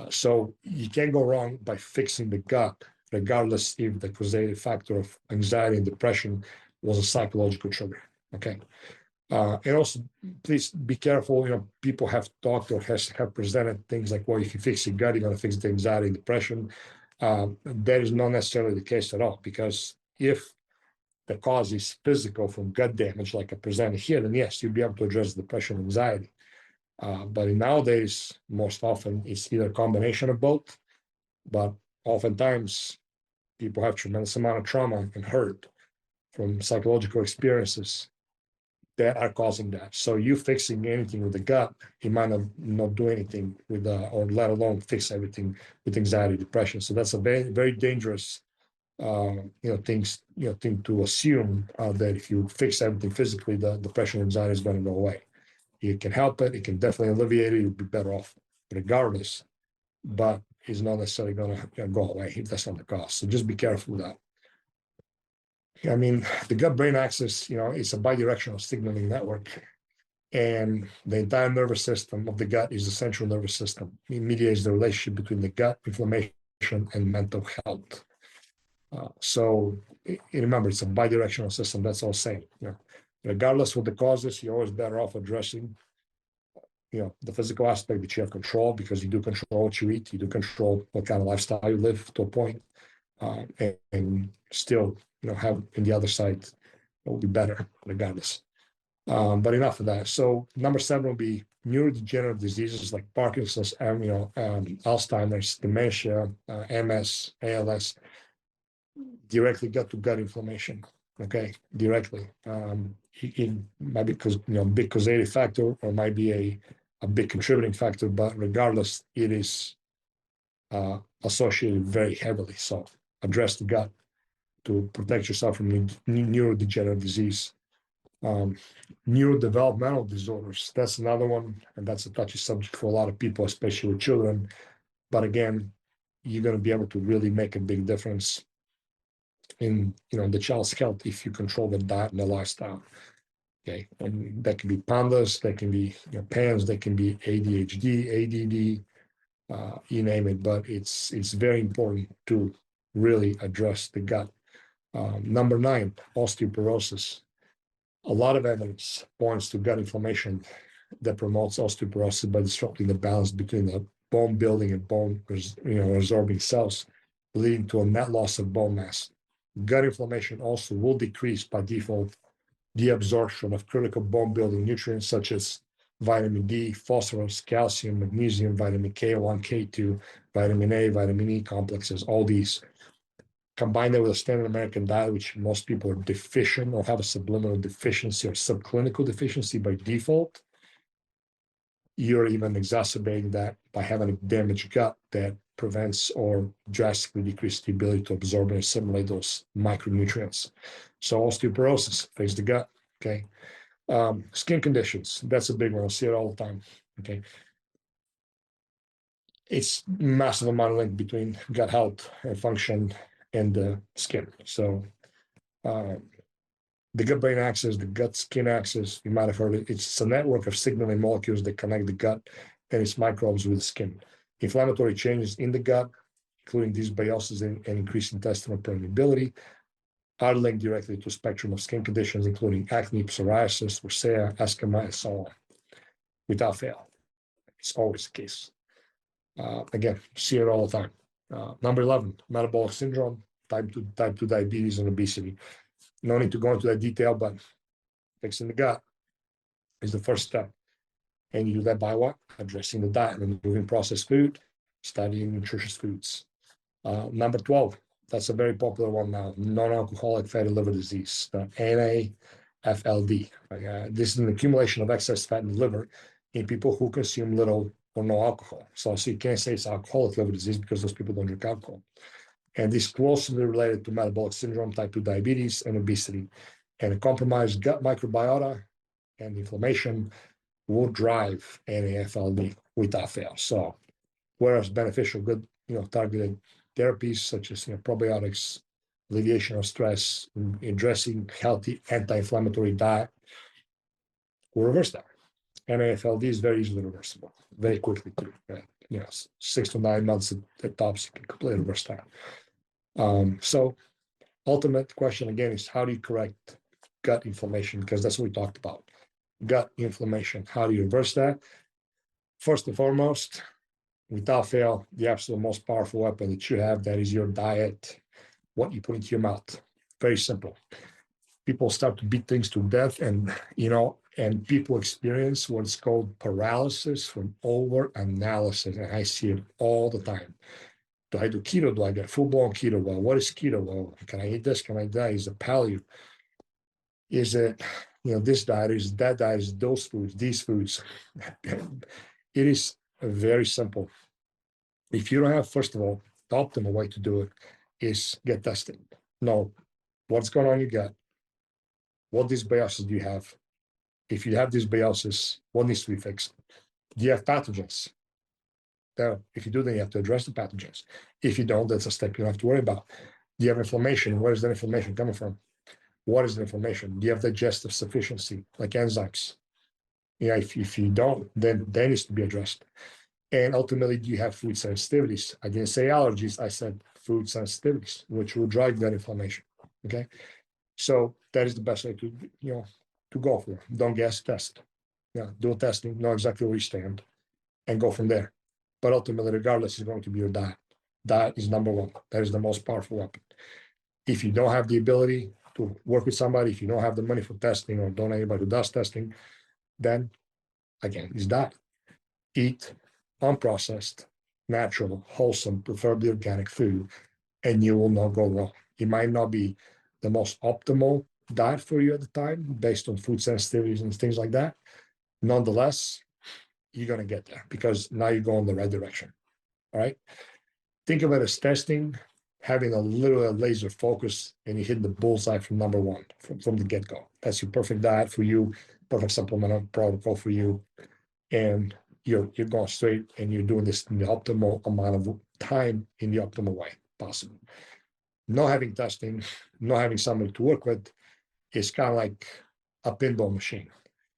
So you can't go wrong by fixing the gut, regardless if the causative factor of anxiety and depression was a psychological trigger. Okay. And also, please be careful. People have talked or have presented things like, well, if you fix your gut, you're going to fix the anxiety and depression. That is not necessarily the case at all, because if the cause is physical from gut damage, like I presented here, then yes, you'll be able to address depression and anxiety. But nowadays, most often, it's either a combination of both, but oftentimes people have tremendous amount of trauma and hurt from psychological experiences that are causing that. So you fixing anything with the gut, you might not do anything with or let alone fix everything with anxiety, depression. So that's a very, very dangerous thing to assume that if you fix everything physically, the depression and anxiety is going to go away. You can help it. It can definitely alleviate it. You'll be better off regardless, but it's not necessarily going to go away if that's not the cause. So just be careful with that. I mean, the gut-brain axis, it's a bidirectional signaling network, and the entire nervous system of the gut is the central nervous system. It mediates the relationship between the gut, inflammation, and mental health. So remember, it's a bidirectional system. That's all saying. Regardless of the causes, you're always better off addressing, the physical aspect that you have control, because you do control what you eat, you do control what kind of lifestyle you live to a point, and still, have in the other side, it will be better regardless. But enough of that. So number 7 will be neurodegenerative diseases like Parkinson's, Alzheimer's, dementia, MS, ALS, directly gut-to-gut inflammation. Okay, directly. It might be because big causative factor, or might be a big contributing factor, but regardless, it is associated very heavily. So address the gut to protect yourself from neurodegenerative disease. Neurodevelopmental disorders, that's another one, and that's a touchy subject for a lot of people, especially with children. But again, you're going to be able to really make a big difference in the child's health if you control the diet and the lifestyle. Okay, and that can be PANDAS, that can be PANS, that can be ADHD, ADD, you name it. But it's very important to really address the gut. Number 9, osteoporosis. A lot of evidence points to gut inflammation that promotes osteoporosis by disrupting the balance between the bone building and bone resorbing cells, leading to a net loss of bone mass. Gut inflammation also will decrease by default the absorption of critical bone building nutrients such as vitamin D, phosphorus, calcium, magnesium, vitamin K1, K2, vitamin A, vitamin E complexes, all these. Combine that with a standard American diet, which most people are deficient or have a subliminal deficiency or subclinical deficiency by default, you're even exacerbating that by having a damaged gut that prevents or drastically decreases the ability to absorb and assimilate those micronutrients. So osteoporosis, fix the gut. Okay. Skin conditions, that's a big one. I see it all the time. Okay. It's massive amount of link between gut health and function and the skin. So the gut-brain axis, the gut-skin axis, you might have heard it. It's a network of signaling molecules that connect the gut and its microbes with the skin. Inflammatory changes in the gut, including dysbiosis and increased intestinal permeability, are linked directly to a spectrum of skin conditions, including acne, psoriasis, rosacea, eczema, and so on, without fail. It's always the case. Again, see it all the time. Number 11, metabolic syndrome, type 2 diabetes, and obesity. No need to go into that detail, but fixing the gut is the first step. And you do that by what? Addressing the diet, removing processed food, studying nutritious foods. Number 12, that's a very popular one now, non-alcoholic fatty liver disease, the NAFLD. This is an accumulation of excess fat in the liver in people who consume little or no alcohol. So you can't say it's alcoholic liver disease because those people don't drink alcohol. And this closely related to metabolic syndrome, type 2 diabetes, and obesity. And a compromised gut microbiota and inflammation will drive NAFLD without fail. So whereas beneficial, good, targeted therapies such as probiotics, alleviation of stress, addressing healthy anti-inflammatory diet will reverse that. NAFLD is very easily reversible, very quickly too. Right? 6 to 9 months at tops, you can completely reverse that. So ultimate question again is, how do you correct gut inflammation? Because that's what we talked about. Gut inflammation, how do you reverse that? First and foremost, without fail, the absolute most powerful weapon that you have, that is your diet, what you put into your mouth. Very simple. People start to beat things to death, and people experience what's called paralysis from over analysis. And I see it all the time. Do I do keto? Do I get full-blown keto? Well, what is keto? Well, can I eat this? Can I eat that? Is it paleo? Is it, this diet? Is that diet? Is those foods? These foods? It is very simple. If you don't have, first of all, the optimal way to do it is get tested. Know what's going on in your gut. What dysbiosis do you have? If you have dysbiosis, what needs to be fixed? Do you have pathogens? If you do, then you have to address the pathogens. If you don't, that's a step you don't have to worry about. Do you have inflammation? Where is that inflammation coming from? What is the inflammation? Do you have digestive sufficiency, like enzymes? If you don't, then that needs to be addressed. And ultimately, do you have food sensitivities? I didn't say allergies, I said food sensitivities, which will drive that inflammation. Okay. So that is the best way to go for. Don't guess, test. Do a testing, know exactly where you stand, and go from there. But ultimately, regardless, it's going to be your diet. Diet is number one. That is the most powerful weapon. If you don't have the ability to work with somebody, if you don't have the money for testing, or don't know anybody who does testing, then again, it's diet. Eat unprocessed, natural, wholesome, preferably organic food, and you will not go wrong. It might not be the most optimal diet for you at the time, based on food sensitivities and things like that. Nonetheless, you're going to get there because now you go in the right direction. All right. Think of it as testing, having a little laser focus, and you hit the bullseye from number one, from the get-go. That's your perfect diet for you, perfect supplemental protocol for you. And you're going straight, and you're doing this in the optimal amount of time in the optimal way possible. Not having testing, not having somebody to work with is kind of like a pinball machine.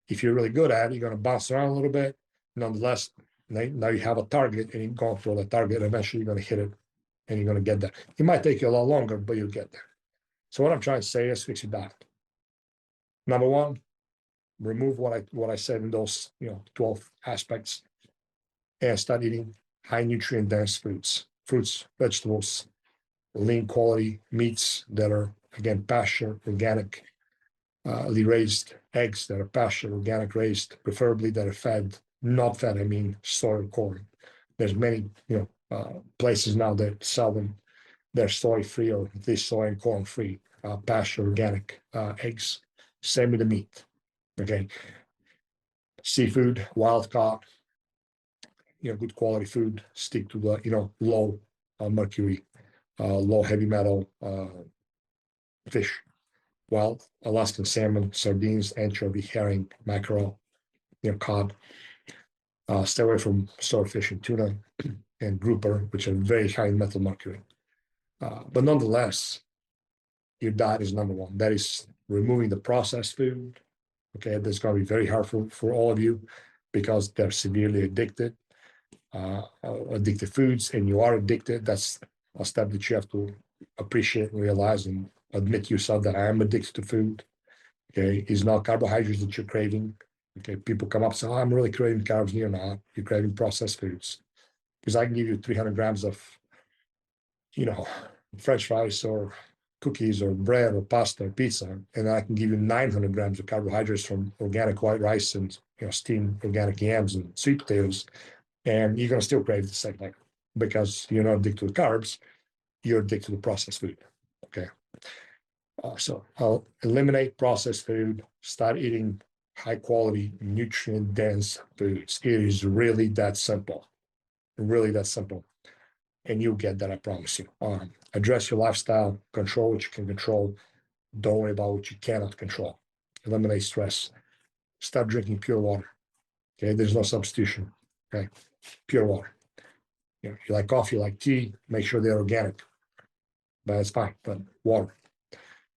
If you're really good at it, you're going to bounce around a little bit. Nonetheless, now you have a target, and you're going for the target. Eventually, you're going to hit it, and you're going to get there. It might take you a lot longer, but you'll get there. So what I'm trying to say is, fix your diet. Number one, remove what I said in those 12 aspects, and start eating high nutrient dense fruits, vegetables, lean quality meats that are, again, pasture, organic, raised, eggs that are pasture, organic raised, preferably that are not fed, I mean soy or corn. There's many places now that sell them. They're soy free, or this soy and corn free, pasture, organic eggs. Same with the meat. Okay. Seafood, wild caught, good quality food. Stick to the low mercury, low heavy metal fish. Wild Alaskan salmon, sardines, anchovy, herring, mackerel, cod. Stay away from swordfish and tuna and grouper, which are very high in methyl mercury. But nonetheless, your diet is number one. That is removing the processed food. Okay, that's going to be very hard for all of you because they're severely addicted foods, and you are addicted. That's a step that you have to appreciate and realize, and admit to yourself that I am addicted to food. Okay, it's not carbohydrates that you're craving. Okay, people come up and say, "Oh, I'm really craving carbs." You're not. You're craving processed foods, because I can give you 300 grams of, French fries or cookies or bread or pasta or pizza, and I can give you 900 grams of carbohydrates from organic white rice and steamed organic yams and sweet potatoes, and you're going to still crave the same thing because you're not addicted to carbs, you're addicted to processed food. Okay, so I'll eliminate processed food, start eating high quality, nutrient dense foods. It is really that simple. Really that simple. And you'll get that, I promise you. Address your lifestyle, control what you can control. Don't worry about what you cannot control. Eliminate stress. Start drinking pure water. Okay, there's no substitution. Okay, pure water. You like coffee, you like tea, make sure they're organic. But it's fine. But water.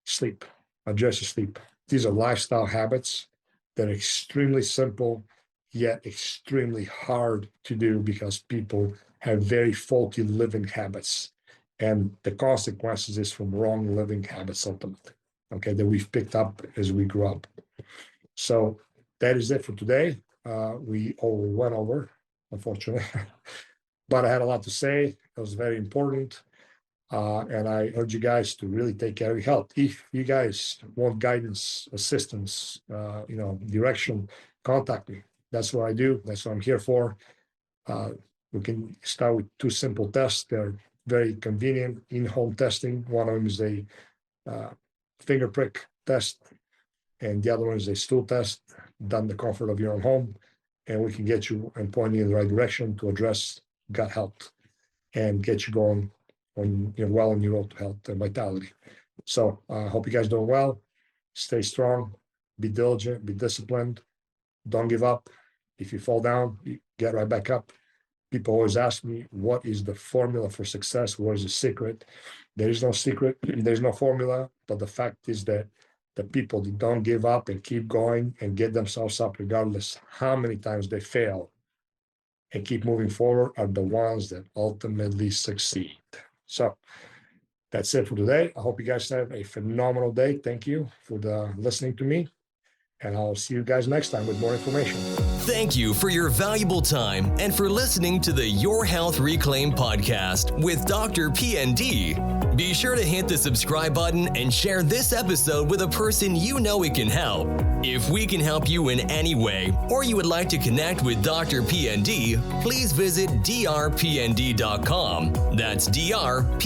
Sleep. Address your sleep. These are lifestyle habits that are extremely simple, yet extremely hard to do because people have very faulty living habits. And the consequences is from wrong living habits ultimately, okay, that we've picked up as we grew up. So that is it for today. We went over, unfortunately, but I had a lot to say. It was very important. And I urge you guys to really take care of your health. If you guys want guidance, assistance, direction, contact me. That's what I do. That's what I'm here for. We can start with 2 simple tests. They're very convenient in-home testing. One of them is a finger prick test, and the other one is a stool test done in the comfort of your own home. And we can get you and point you in the right direction to address gut health and get you going on well on your road to health and vitality. So I hope you guys doing well. Stay strong, be diligent, be disciplined. Don't give up. If you fall down, you get right back up. People always ask me, what is the formula for success? What is the secret? There is no secret. There's no formula. But the fact is that the people that don't give up and keep going and get themselves up, regardless how many times they fail, and keep moving forward, are the ones that ultimately succeed. So that's it for today. I hope you guys have a phenomenal day. Thank you for listening to me. And I'll see you guys next time with more information. Thank you for your valuable time and for listening to the Your Health Reclaimed podcast with Dr. PND. Be sure to hit the subscribe button and share this episode with a person you know it can help. If we can help you in any way, or you would like to connect with Dr. PND, please visit drpnd.com. That's drpnd.com.